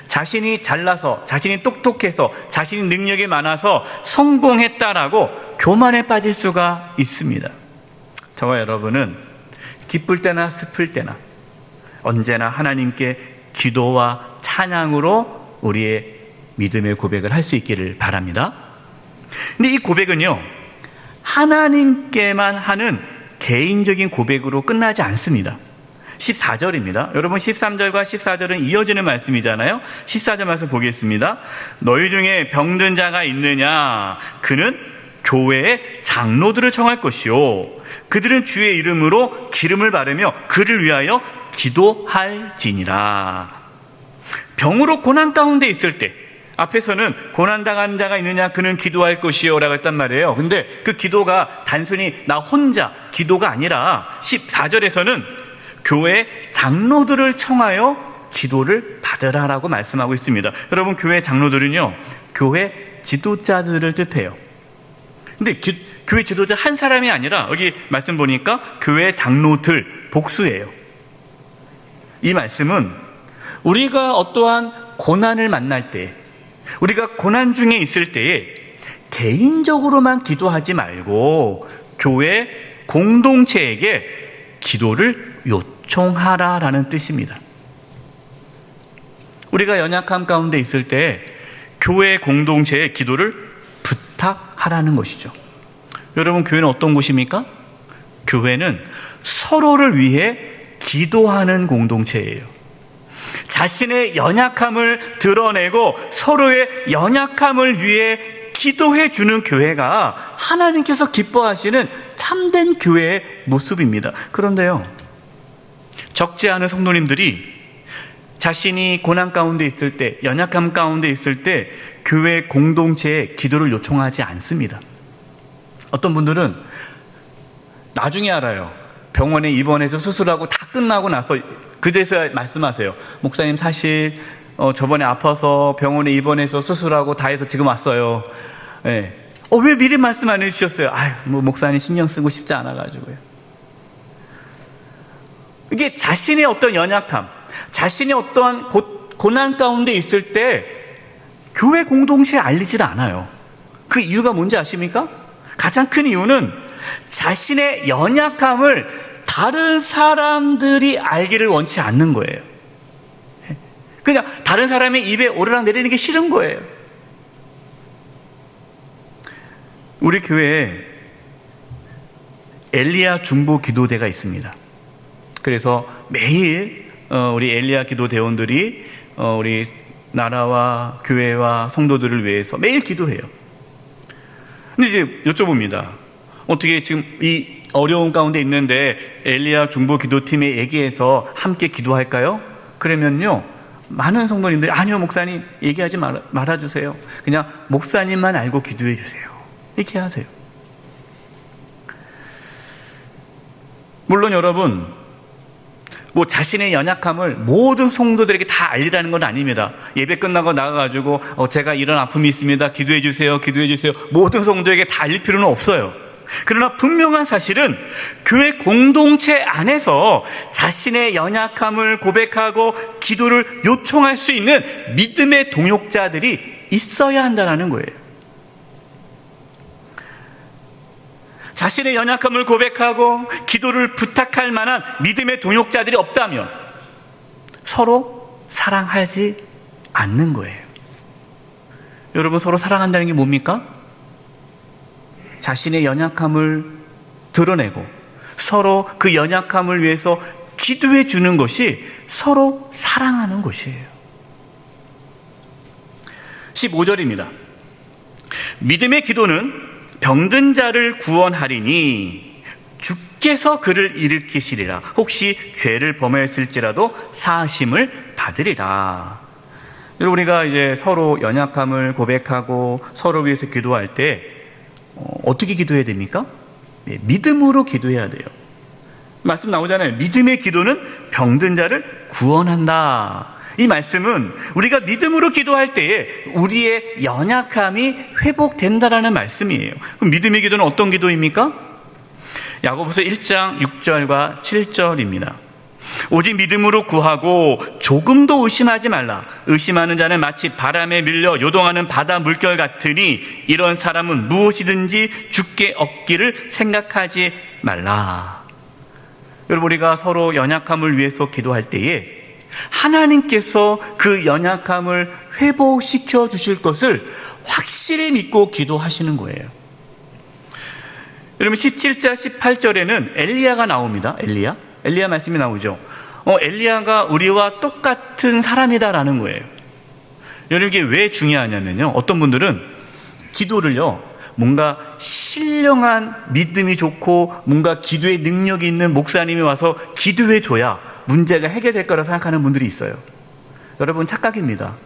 자신이 잘나서, 자신이 똑똑해서, 자신이 능력이 많아서 성공했다라고 교만에 빠질 수가 있습니다. 저와 여러분은 기쁠 때나 슬플 때나 언제나 하나님께 기도와 찬양으로 우리의 믿음의 고백을 할 수 있기를 바랍니다. 근데 이 고백은요, 하나님께만 하는 개인적인 고백으로 끝나지 않습니다. 14절입니다. 여러분, 13절과 14절은 이어지는 말씀이잖아요. 14절 말씀 보겠습니다. 너희 중에 병든 자가 있느냐? 그는 교회의 장로들을 청할 것이요, 그들은 주의 이름으로 기름을 바르며 그를 위하여 기도할지니라. 병으로 고난 가운데 있을 때, 앞에서는 고난당한 자가 있느냐, 그는 기도할 것이요 라고 했단 말이에요. 근데 그 기도가 단순히 나 혼자 기도가 아니라 14절에서는 교회 장로들을 청하여 기도를 받으라라고 말씀하고 있습니다. 여러분, 교회 장로들은요, 교회 지도자들을 뜻해요. 근데 교회 지도자 한 사람이 아니라 여기 말씀 보니까 교회 장로들 복수예요. 이 말씀은 우리가 어떠한 고난을 만날 때, 우리가 고난 중에 있을 때에 개인적으로만 기도하지 말고 교회 공동체에게 기도를 요청하라라는 뜻입니다. 우리가 연약함 가운데 있을 때 교회 공동체에 기도를 부탁하라는 것이죠. 여러분, 교회는 어떤 곳입니까? 교회는 서로를 위해 기도하는 공동체예요. 자신의 연약함을 드러내고 서로의 연약함을 위해 기도해 주는 교회가 하나님께서 기뻐하시는 참된 교회의 모습입니다. 그런데요, 적지 않은 성도님들이 자신이 고난 가운데 있을 때, 연약함 가운데 있을 때 교회 공동체에 기도를 요청하지 않습니다. 어떤 분들은 나중에 알아요. 병원에 입원해서 수술하고 다 끝나고 나서 그제서야 말씀하세요. 목사님, 사실 저번에 아파서 병원에 입원해서 수술하고 다 해서 지금 왔어요. 네. 왜 미리 말씀 안 해주셨어요? 목사님 신경 쓰고 싶지 않아가지고요. 이게 자신의 어떤 연약함, 자신의 어떠한 고난 가운데 있을 때 교회 공동체에 알리질 않아요. 그 이유가 뭔지 아십니까? 가장 큰 이유는 자신의 연약함을 다른 사람들이 알기를 원치 않는 거예요. 그냥 다른 사람의 입에 오르락 내리는 게 싫은 거예요. 우리 교회에 엘리야 중보 기도대가 있습니다. 그래서 매일 우리 엘리야 기도대원들이 우리 나라와 교회와 성도들을 위해서 매일 기도해요. 근데 이제 여쭤봅니다. 어떻게 지금 이 어려운 가운데 있는데 엘리야 중보 기도팀에 얘기해서 함께 기도할까요? 그러면요, 많은 성도님들이 아니요 목사님 얘기하지 말아주세요. 그냥 목사님만 알고 기도해 주세요. 이렇게 하세요. 물론 여러분, 자신의 연약함을 모든 성도들에게 다 알리라는 건 아닙니다. 예배 끝나고 나가가지고 제가 이런 아픔이 있습니다. 기도해 주세요. 기도해 주세요. 모든 성도에게 다 알릴 필요는 없어요. 그러나 분명한 사실은 교회 공동체 안에서 자신의 연약함을 고백하고 기도를 요청할 수 있는 믿음의 동역자들이 있어야 한다는 거예요. 자신의 연약함을 고백하고 기도를 부탁할 만한 믿음의 동역자들이 없다면 서로 사랑하지 않는 거예요. 여러분, 서로 사랑한다는 게 뭡니까? 자신의 연약함을 드러내고 서로 그 연약함을 위해서 기도해 주는 것이 서로 사랑하는 것이에요. 15절입니다. 믿음의 기도는 병든 자를 구원하리니 주께서 그를 일으키시리라. 혹시 죄를 범했을지라도 사하심을 받으리라. 우리가 이제 서로 연약함을 고백하고 서로 위해서 기도할 때 어떻게 기도해야 됩니까? 네, 믿음으로 기도해야 돼요. 말씀 나오잖아요. 믿음의 기도는 병든 자를 구원한다. 이 말씀은 우리가 믿음으로 기도할 때에 우리의 연약함이 회복된다라는 말씀이에요. 그럼 믿음의 기도는 어떤 기도입니까? 야고보서 1장 6절과 7절입니다. 오직 믿음으로 구하고 조금도 의심하지 말라. 의심하는 자는 마치 바람에 밀려 요동하는 바다 물결 같으니 이런 사람은 무엇이든지 주께 얻기를 생각하지 말라. 여러분, 우리가 서로 연약함을 위해서 기도할 때에 하나님께서 그 연약함을 회복시켜 주실 것을 확실히 믿고 기도하시는 거예요. 여러분, 17절 18절에는 엘리야가 나옵니다. 엘리야 말씀이 나오죠. 엘리야가 우리와 똑같은 사람이다라는 거예요. 여러분, 이게 왜 중요하냐면요, 어떤 분들은 기도를요, 뭔가 신령한 믿음이 좋고 뭔가 기도의 능력이 있는 목사님이 와서 기도해 줘야 문제가 해결될 거라 생각하는 분들이 있어요. 여러분, 착각입니다.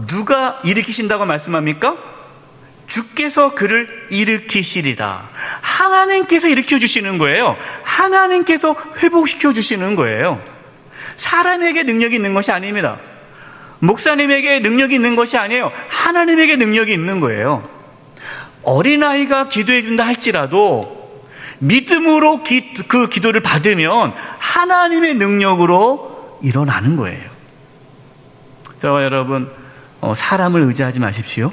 누가 일으키신다고 말씀합니까? 주께서 그를 일으키시리라. 하나님께서 일으켜 주시는 거예요. 하나님께서 회복시켜 주시는 거예요. 사람에게 능력이 있는 것이 아닙니다. 목사님에게 능력이 있는 것이 아니에요. 하나님에게 능력이 있는 거예요. 어린아이가 기도해 준다 할지라도 믿음으로 그 기도를 받으면 하나님의 능력으로 일어나는 거예요. 저와 여러분, 사람을 의지하지 마십시오.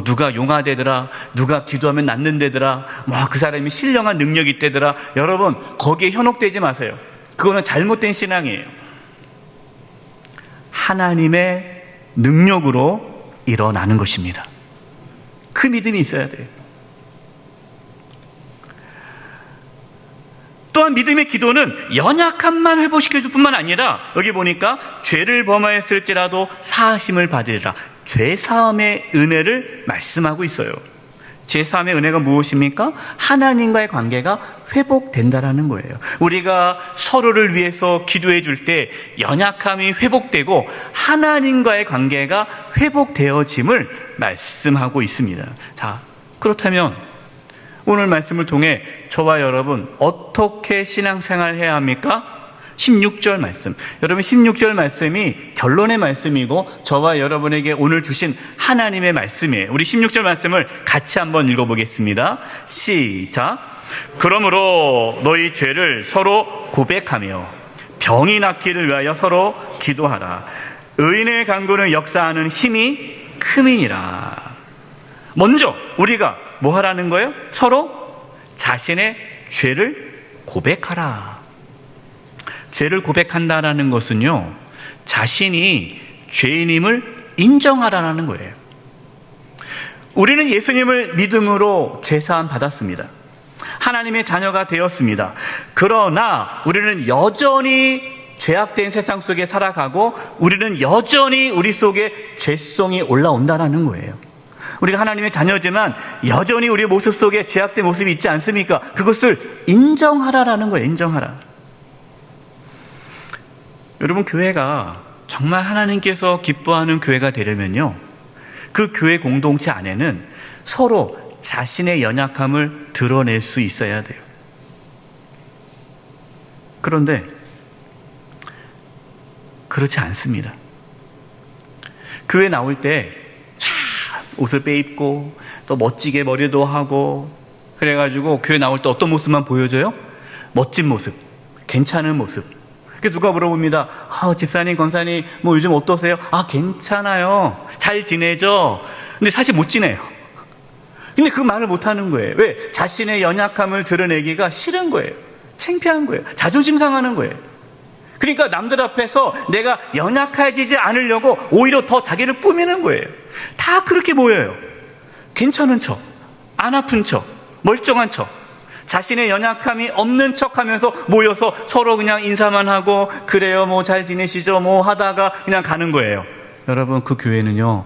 누가 용화되더라, 누가 기도하면 낫는데더라, 그 사람이 신령한 능력이 있대더라. 여러분, 거기에 현혹되지 마세요. 그거는 잘못된 신앙이에요. 하나님의 능력으로 일어나는 것입니다. 그 믿음이 있어야 돼요. 또한 믿음의 기도는 연약함만 회복시켜 줄 뿐만 아니라 여기 보니까 죄를 범하였을지라도 사하심을 받으리라. 죄사함의 은혜를 말씀하고 있어요. 죄사함의 은혜가 무엇입니까? 하나님과의 관계가 회복된다라는 거예요. 우리가 서로를 위해서 기도해 줄 때 연약함이 회복되고 하나님과의 관계가 회복되어짐을 말씀하고 있습니다. 자, 그렇다면 오늘 말씀을 통해 저와 여러분 어떻게 신앙생활 해야 합니까? 16절 말씀. 여러분, 16절 말씀이 결론의 말씀이고 저와 여러분에게 오늘 주신 하나님의 말씀이에요. 우리 16절 말씀을 같이 한번 읽어보겠습니다. 시작. 그러므로 너희 죄를 서로 고백하며 병이 낫기를 위하여 서로 기도하라. 의인의 간구는 역사하는 힘이 크미니라. 먼저 우리가 뭐 하라는 거예요? 서로 자신의 죄를 고백하라. 죄를 고백한다라는 것은요, 자신이 죄인임을 인정하라는 거예요. 우리는 예수님을 믿음으로 죄사함 받았습니다. 하나님의 자녀가 되었습니다. 그러나 우리는 여전히 죄악된 세상 속에 살아가고 우리는 여전히 우리 속에 죄성이 올라온다는 거예요. 우리가 하나님의 자녀지만 여전히 우리 모습 속에 죄악된 모습이 있지 않습니까? 그것을 인정하라라는 거예요. 인정하라. 여러분, 교회가 정말 하나님께서 기뻐하는 교회가 되려면요, 그 교회 공동체 안에는 서로 자신의 연약함을 드러낼 수 있어야 돼요. 그런데 그렇지 않습니다. 교회 나올 때 옷을 빼입고 또 멋지게 머리도 하고 그래가지고 교회 나올 때 어떤 모습만 보여줘요? 멋진 모습, 괜찮은 모습. 그래서 누가 물어봅니다. 집사님, 권사님, 요즘 어떠세요? 괜찮아요. 잘 지내죠? 근데 사실 못 지내요. 근데 그 말을 못 하는 거예요. 왜? 자신의 연약함을 드러내기가 싫은 거예요. 창피한 거예요. 자존심 상하는 거예요. 그러니까 남들 앞에서 내가 연약해지지 않으려고 오히려 더 자기를 꾸미는 거예요. 다 그렇게 모여요. 괜찮은 척, 안 아픈 척, 멀쩡한 척, 자신의 연약함이 없는 척 하면서 모여서 서로 그냥 인사만 하고 그래요, 잘 지내시죠, 하다가 그냥 가는 거예요. 여러분, 그 교회는요,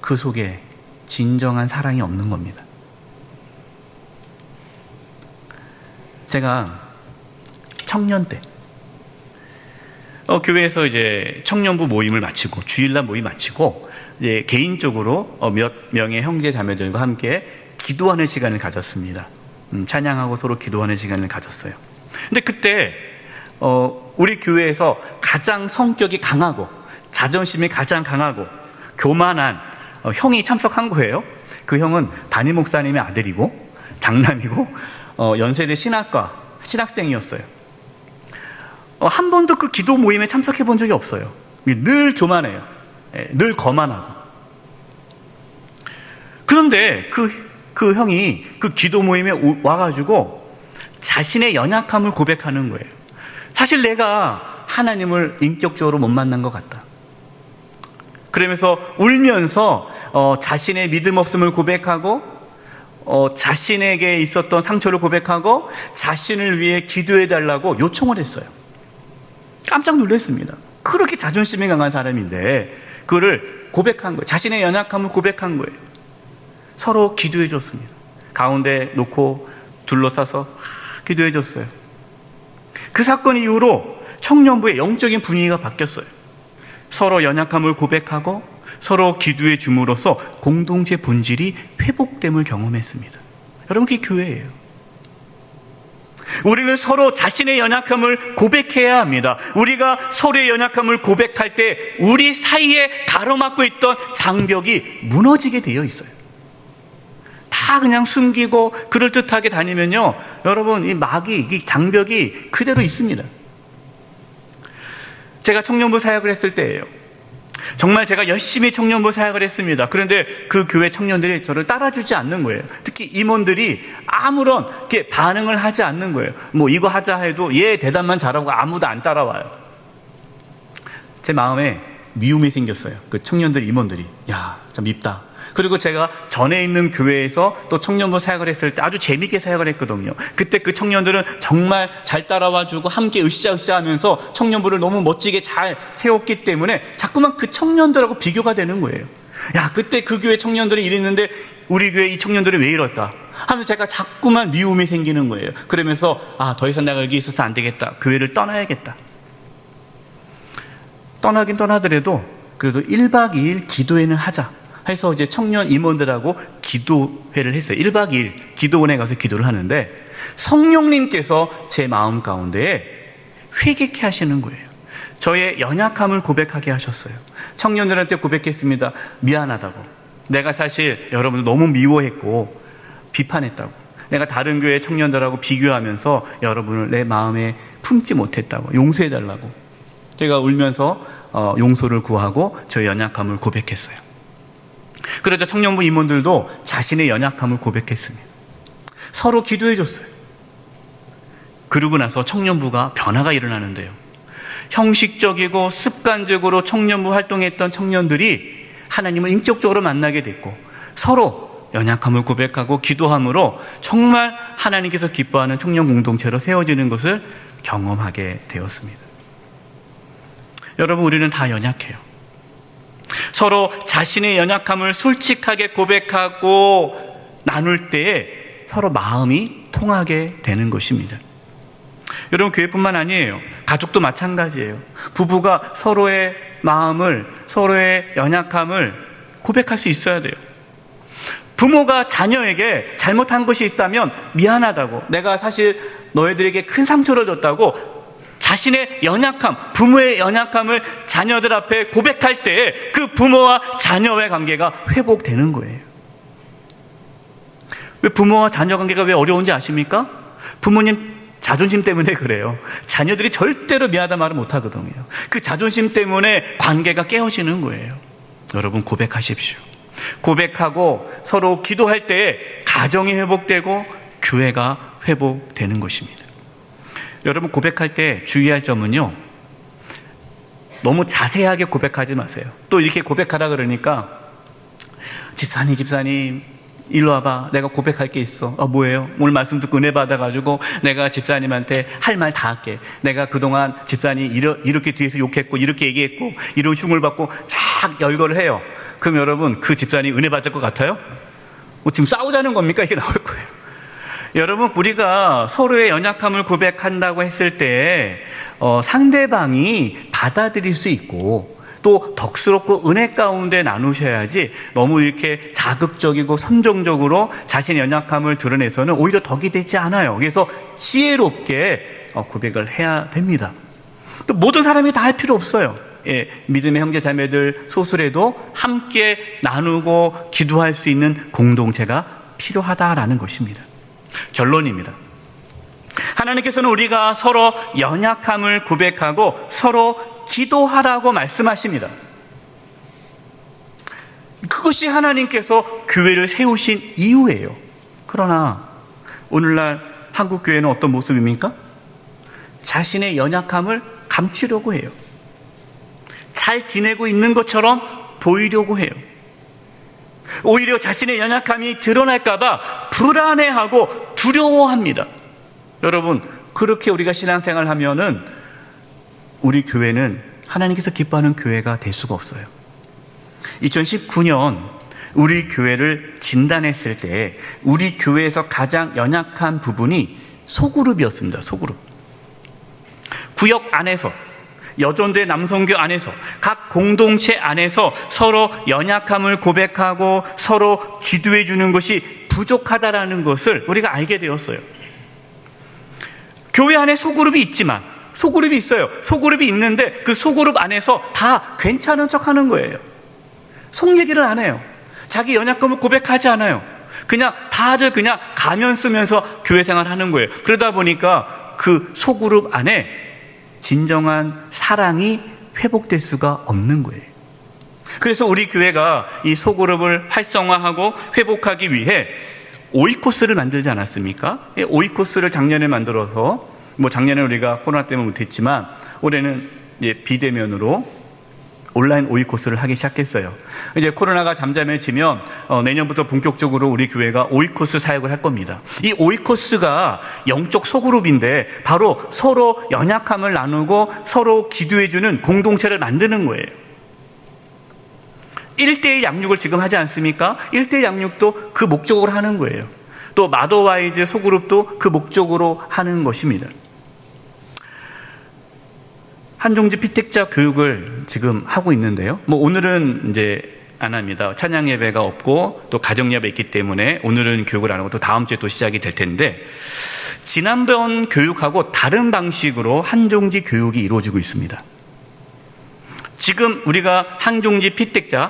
그 속에 진정한 사랑이 없는 겁니다. 제가 청년 때 교회에서 이제 청년부 모임을 마치고 주일날 모임 마치고 이제 개인적으로 몇 명의 형제 자매들과 함께 기도하는 시간을 가졌습니다. 찬양하고 서로 기도하는 시간을 가졌어요. 근데 그때 우리 교회에서 가장 성격이 강하고 자존심이 가장 강하고 교만한 형이 참석한 거예요. 그 형은 담임 목사님의 아들이고 장남이고 연세대 신학과 신학생이었어요. 한 번도 그 기도 모임에 참석해 본 적이 없어요. 늘 교만해요. 늘 거만하고. 그런데 그 형이 그 기도 모임에 와가지고 자신의 연약함을 고백하는 거예요. 사실 내가 하나님을 인격적으로 못 만난 것 같다. 그러면서 울면서 자신의 믿음 없음을 고백하고 자신에게 있었던 상처를 고백하고 자신을 위해 기도해 달라고 요청을 했어요. 깜짝 놀랐습니다. 그렇게 자존심이 강한 사람인데 그거를 고백한 거예요. 자신의 연약함을 고백한 거예요. 서로 기도해 줬습니다. 가운데 놓고 둘러싸서 기도해 줬어요. 그 사건 이후로 청년부의 영적인 분위기가 바뀌었어요. 서로 연약함을 고백하고 서로 기도해 줌으로써 공동체 본질이 회복됨을 경험했습니다. 여러분, 그게 교회예요. 우리는 서로 자신의 연약함을 고백해야 합니다. 우리가 서로의 연약함을 고백할 때 우리 사이에 가로막고 있던 장벽이 무너지게 되어 있어요. 다 그냥 숨기고 그럴듯하게 다니면요, 여러분, 이 장벽이 그대로 있습니다. 제가 청년부 사역을 했을 때예요. 정말 제가 열심히 청년부 사역을 했습니다. 그런데 그 교회 청년들이 저를 따라주지 않는 거예요. 특히 임원들이 아무런 반응을 하지 않는 거예요. 뭐 이거 하자 해도 대답만 잘하고 아무도 안 따라와요. 제 마음에 미움이 생겼어요. 그 청년들 임원들이 참 밉다. 그리고 제가 전에 있는 교회에서 또 청년부 사역을 했을 때 아주 재밌게 사역을 했거든요. 그때 그 청년들은 정말 잘 따라와주고 함께 으쌰으쌰 하면서 청년부를 너무 멋지게 잘 세웠기 때문에 자꾸만 그 청년들하고 비교가 되는 거예요. 그때 그 교회 청년들이 이랬는데 우리 교회 이 청년들이 왜 이럴까 하면서 제가 자꾸만 미움이 생기는 거예요. 그러면서 더 이상 내가 여기 있어서 안 되겠다. 교회를 떠나야겠다. 떠나긴 떠나더라도 그래도 1박 2일 기도회는 하자 해서 이제 청년 임원들하고 기도회를 했어요. 1박 2일 기도원에 가서 기도를 하는데 성령님께서 제 마음 가운데에 회개케 하시는 거예요. 저의 연약함을 고백하게 하셨어요. 청년들한테 고백했습니다. 미안하다고. 내가 사실 여러분을 너무 미워했고 비판했다고. 내가 다른 교회 청년들하고 비교하면서 여러분을 내 마음에 품지 못했다고. 용서해달라고. 제가 울면서 용서를 구하고 저의 연약함을 고백했어요. 그러자 청년부 임원들도 자신의 연약함을 고백했습니다. 서로 기도해 줬어요. 그러고 나서 청년부가 변화가 일어나는데요. 형식적이고 습관적으로 청년부 활동했던 청년들이 하나님을 인격적으로 만나게 됐고 서로 연약함을 고백하고 기도함으로 정말 하나님께서 기뻐하는 청년 공동체로 세워지는 것을 경험하게 되었습니다. 여러분, 우리는 다 연약해요. 서로 자신의 연약함을 솔직하게 고백하고 나눌 때에 서로 마음이 통하게 되는 것입니다. 여러분, 교회뿐만 아니에요. 가족도 마찬가지예요. 부부가 서로의 마음을, 서로의 연약함을 고백할 수 있어야 돼요. 부모가 자녀에게 잘못한 것이 있다면 미안하다고, 내가 사실 너희들에게 큰 상처를 줬다고 자신의 연약함, 부모의 연약함을 자녀들 앞에 고백할 때 그 부모와 자녀의 관계가 회복되는 거예요. 왜 부모와 자녀 관계가 왜 어려운지 아십니까? 부모님 자존심 때문에 그래요. 자녀들이 절대로 미안하다 말을 못하거든요. 그 자존심 때문에 관계가 깨어지는 거예요. 여러분, 고백하십시오. 고백하고 서로 기도할 때 가정이 회복되고 교회가 회복되는 것입니다. 여러분, 고백할 때 주의할 점은요, 너무 자세하게 고백하지 마세요. 또 이렇게 고백하라 그러니까 집사님 일로 와봐, 내가 고백할 게 있어. 뭐예요? 오늘 말씀 듣고 은혜 받아가지고 내가 집사님한테 할 말 다 할게. 내가 그동안 집사님 이렇게 뒤에서 욕했고 이렇게 얘기했고 이런 흉을 받고 쫙 열거를 해요. 그럼 여러분, 그 집사님 은혜 받을 것 같아요? 지금 싸우자는 겁니까? 이게 나올 거예요. 여러분, 우리가 서로의 연약함을 고백한다고 했을 때 상대방이 받아들일 수 있고 또 덕스럽고 은혜 가운데 나누셔야지, 너무 이렇게 자극적이고 선정적으로 자신의 연약함을 드러내서는 오히려 덕이 되지 않아요. 그래서 지혜롭게 고백을 해야 됩니다. 또 모든 사람이 다 할 필요 없어요. 예, 믿음의 형제 자매들 소수라도 함께 나누고 기도할 수 있는 공동체가 필요하다라는 것입니다. 결론입니다. 하나님께서는 우리가 서로 연약함을 고백하고 서로 기도하라고 말씀하십니다. 그것이 하나님께서 교회를 세우신 이유예요. 그러나 오늘날 한국 교회는 어떤 모습입니까? 자신의 연약함을 감추려고 해요. 잘 지내고 있는 것처럼 보이려고 해요. 오히려 자신의 연약함이 드러날까봐 불안해하고 두려워합니다. 여러분, 그렇게 우리가 신앙생활을 하면은 우리 교회는 하나님께서 기뻐하는 교회가 될 수가 없어요. 2019년 우리 교회를 진단했을 때 우리 교회에서 가장 연약한 부분이 소그룹이었습니다. 소그룹. 구역 안에서, 여전대 남성교 안에서, 각 공동체 안에서 서로 연약함을 고백하고 서로 기도해 주는 것이 부족하다라는 것을 우리가 알게 되었어요. 교회 안에 소그룹이 있지만, 소그룹이 있어요. 소그룹이 있는데 그 소그룹 안에서 다 괜찮은 척 하는 거예요. 속 얘기를 안 해요. 자기 연약함을 고백하지 않아요. 그냥 다들 그냥 가면 쓰면서 교회 생활하는 거예요. 그러다 보니까 그 소그룹 안에 진정한 사랑이 회복될 수가 없는 거예요. 그래서 우리 교회가 이 소그룹을 활성화하고 회복하기 위해 오이코스를 만들지 않았습니까? 오이코스를 작년에 만들어서, 작년에 우리가 코로나 때문에 못했지만 올해는 비대면으로 온라인 오이코스를 하기 시작했어요. 이제 코로나가 잠잠해지면 내년부터 본격적으로 우리 교회가 오이코스 사역을 할 겁니다. 이 오이코스가 영적 소그룹인데 바로 서로 연약함을 나누고 서로 기도해주는 공동체를 만드는 거예요. 1:1 양육을 지금 하지 않습니까? 1:1 양육도 그 목적으로 하는 거예요. 또 마더와이즈 소그룹도 그 목적으로 하는 것입니다. 한종지 피택자 교육을 지금 하고 있는데요. 오늘은 이제 안 합니다. 찬양 예배가 없고 또 가정 예배 있기 때문에 오늘은 교육을 안 하고 또 다음 주에 또 시작이 될 텐데, 지난번 교육하고 다른 방식으로 한종지 교육이 이루어지고 있습니다. 지금 우리가 항종지 피택자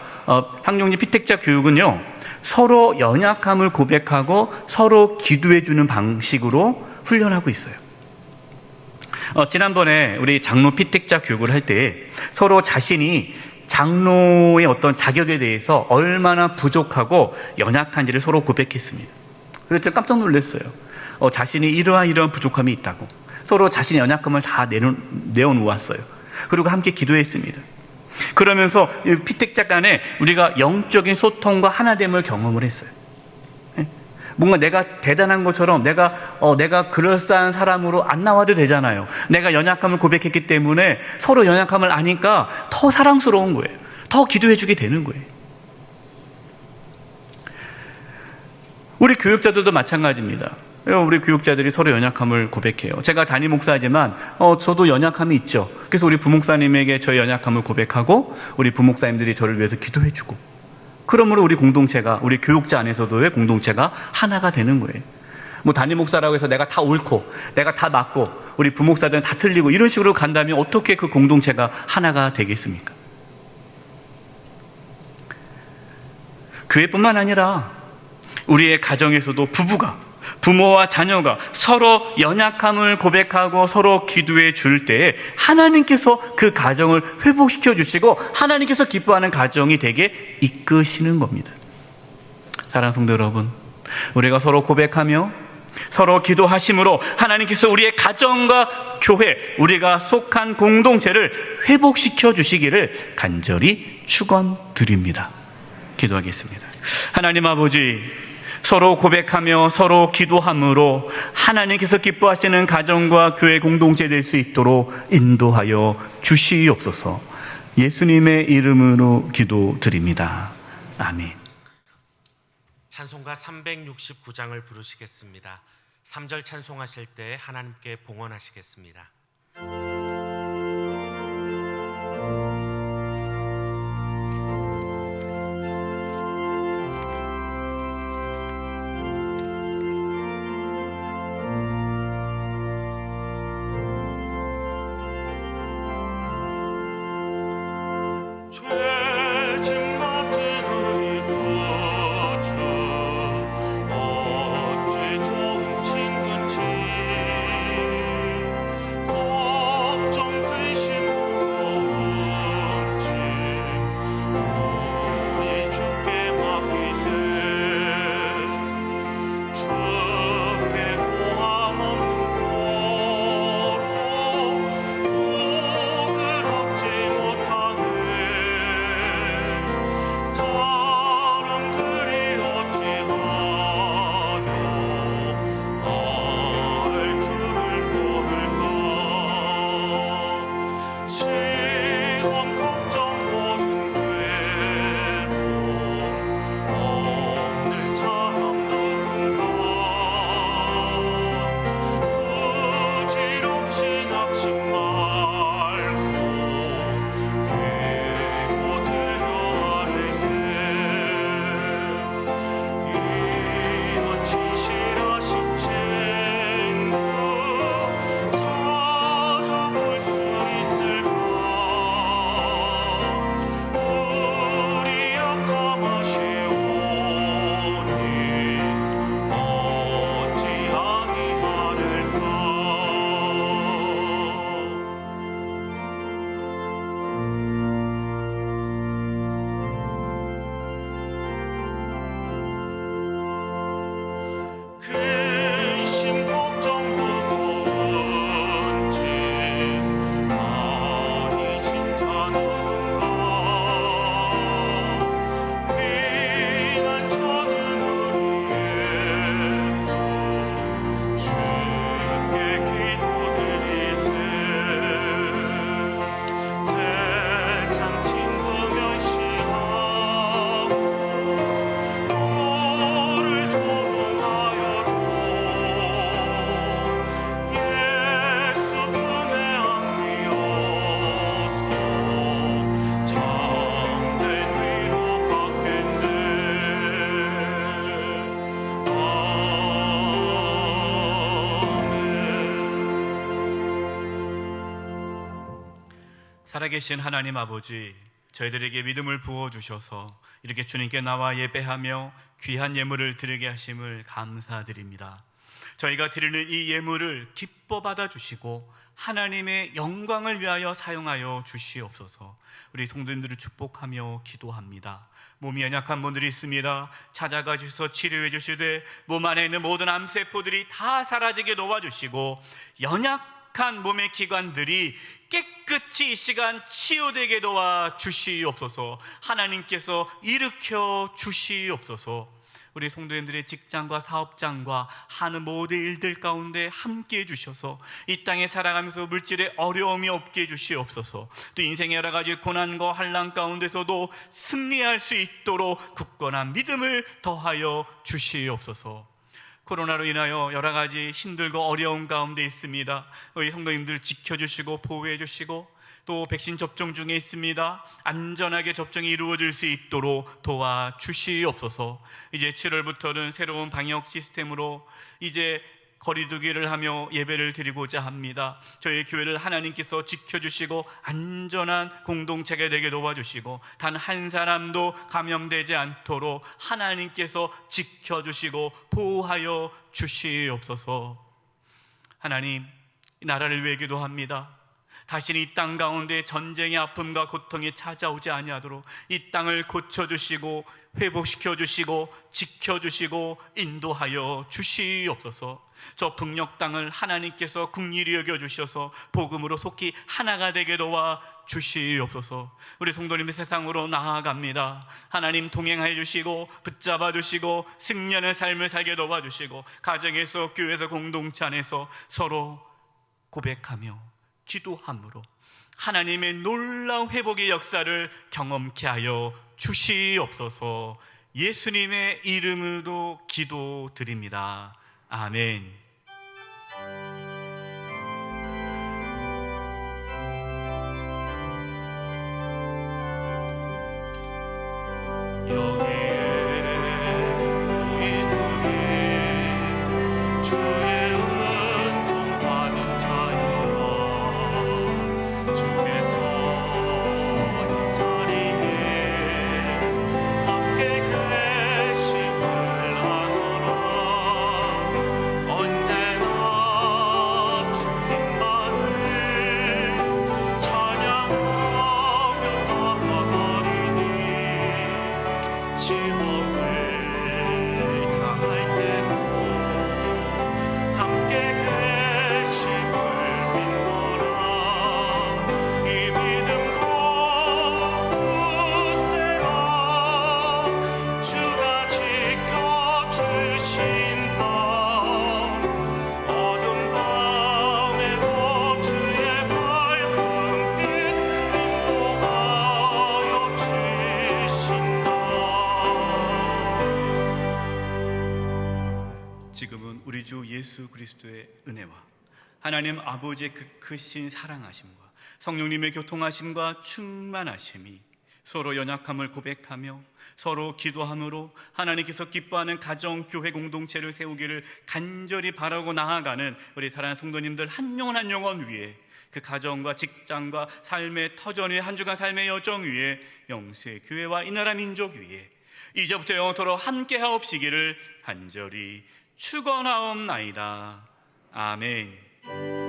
교육은요, 서로 연약함을 고백하고 서로 기도해 주는 방식으로 훈련하고 있어요. 지난번에 우리 장로 피택자 교육을 할 때 서로 자신이 장로의 어떤 자격에 대해서 얼마나 부족하고 연약한지를 서로 고백했습니다. 그래서 깜짝 놀랐어요. 자신이 이러한 부족함이 있다고 서로 자신의 연약함을 다 내어놓았어요. 그리고 함께 기도했습니다. 그러면서 피택자 간에 우리가 영적인 소통과 하나됨을 경험을 했어요. 뭔가 내가 대단한 것처럼 내가 그럴싸한 사람으로 안 나와도 되잖아요. 내가 연약함을 고백했기 때문에 서로 연약함을 아니까 더 사랑스러운 거예요. 더 기도해주게 되는 거예요. 우리 교육자들도 마찬가지입니다. 우리 교육자들이 서로 연약함을 고백해요. 제가 담임 목사지만 저도 연약함이 있죠. 그래서 우리 부목사님에게 저의 연약함을 고백하고 우리 부목사님들이 저를 위해서 기도해주고, 그러므로 우리 공동체가, 우리 교육자 안에서도의 공동체가 하나가 되는 거예요. 담임 목사라고 해서 내가 다 옳고 내가 다 맞고 우리 부목사들은 다 틀리고 이런 식으로 간다면 어떻게 그 공동체가 하나가 되겠습니까? 교회뿐만 아니라 우리의 가정에서도 부모와 자녀가 서로 연약함을 고백하고 서로 기도해 줄 때에 하나님께서 그 가정을 회복시켜 주시고 하나님께서 기뻐하는 가정이 되게 이끄시는 겁니다. 사랑하는 성도 여러분, 우리가 서로 고백하며 서로 기도하심으로 하나님께서 우리의 가정과 교회, 우리가 속한 공동체를 회복시켜 주시기를 간절히 축원드립니다. 기도하겠습니다. 하나님 아버지, 서로 고백하며 서로 기도함으로 하나님께서 기뻐하시는 가정과 교회 공동체 될 수 있도록 인도하여 주시옵소서. 예수님의 이름으로 기도드립니다. 아멘. 찬송가 369장을 부르시겠습니다. 3절 찬송하실 때 하나님께 봉헌하시겠습니다. 죄짐 맡은 우리 구주 어찌 좋은 친구인지 걱정 근심 무거운 짐 우리 주께 맡기세 주께 고함 없는 고로 목을 얻지 못하네 사람들이 어찌하여 알 줄을 모를까 시험 걱정 모든 괴로움 없는 사람 누군가 부질없이 낙심 말고 기도 드려 아뢰세 이런 진실하신 친구 찾아볼 수 있을까 우리 약함하시오니 어찌 아니하릴까 근심 걱정 무거운 짐 아니 진짜 누군가 피난처는 우리 예수 주께 기도드리세 세상 친구 멸시하고 너를 조롱하여도 예수 품에 안기어서 참된 위로 받겠네 아멘. 살아계신 하나님 아버지, 저희들에게 믿음을 부어주셔서 이렇게 주님께 나와 예배하며 귀한 예물을 드리게 하심을 감사드립니다. 저희가 드리는 이 예물을 기뻐 받아주시고 하나님의 영광을 위하여 사용하여 주시옵소서. 우리 성도님들을 축복하며 기도합니다. 몸이 연약한 분들이 있습니다. 찾아가 주셔서 치료해 주시되 몸 안에 있는 모든 암세포들이 다 사라지게 도와주시고 연약한 몸의 기관들이 깨끗이 이 시간 치유되게 도와 주시옵소서. 하나님께서 일으켜 주시옵소서. 우리 성도님들의 직장과 사업장과 하는 모든 일들 가운데 함께해 주셔서 이 땅에 살아가면서 물질에 어려움이 없게 해주시옵소서. 또 인생의 여러 가지 고난과 환난 가운데서도 승리할 수 있도록 굳건한 믿음을 더하여 주시옵소서. 코로나로 인하여 여러 가지 힘들고 어려운 가운데 있습니다. 우리 성도님들 지켜주시고 보호해 주시고 또 백신 접종 중에 있습니다. 안전하게 접종이 이루어질 수 있도록 도와주시옵소서. 이제 7월부터는 새로운 방역 시스템으로 이제 거리두기를 하며 예배를 드리고자 합니다. 저희 교회를 하나님께서 지켜주시고 안전한 공동체가 되게 도와주시고 단 한 사람도 감염되지 않도록 하나님께서 지켜주시고 보호하여 주시옵소서. 하나님, 이 나라를 위해 기도합니다. 다시는 이 땅 가운데 전쟁의 아픔과 고통이 찾아오지 아니하도록 이 땅을 고쳐주시고 회복시켜주시고 지켜주시고 인도하여 주시옵소서. 저 북녘 땅을 하나님께서 긍휼히 여겨주셔서 복음으로 속히 하나가 되게 도와 주시옵소서. 우리 성도님의 세상으로 나아갑니다. 하나님 동행하여 주시고 붙잡아 주시고 승리하는 삶을 살게 도와주시고 가정에서 교회에서 공동체 안에서 서로 고백하며 기도함으로 하나님의 놀라운 회복의 역사를 경험케 하여 주시옵소서. 예수님의 이름으로 기도드립니다. 아멘. 여기에 모인 우리 주의 은총 받은 자니라. 주께서 이 자리에 함께 계심을 아노라. 언제나 주님만을 찬양하며 따라가리니 시험을 당할 때도 함께 계심을 믿노라. 이 믿음 더욱 굳세라. 주가 지켜주신다. 어둠 밤에도 주의 밝은 빛 인도하여 주신다. 지금은 우리 주 예수 그리스도의 은혜와 하나님 아버지의 그 크신 사랑하심과 성령님의 교통하심과 충만하심이 서로 연약함을 고백하며 서로 기도함으로 하나님께서 기뻐하는 가정, 교회 공동체를 세우기를 간절히 바라고 나아가는 우리 사랑하는 성도님들 한 영혼 한 영혼 위에, 그 가정과 직장과 삶의 터전 위에, 한 주간 삶의 여정 위에, 영수의 교회와 이 나라 민족 위에 이제부터 영원토록 함께 하옵시기를 간절히 축원하옵나이다. 아멘.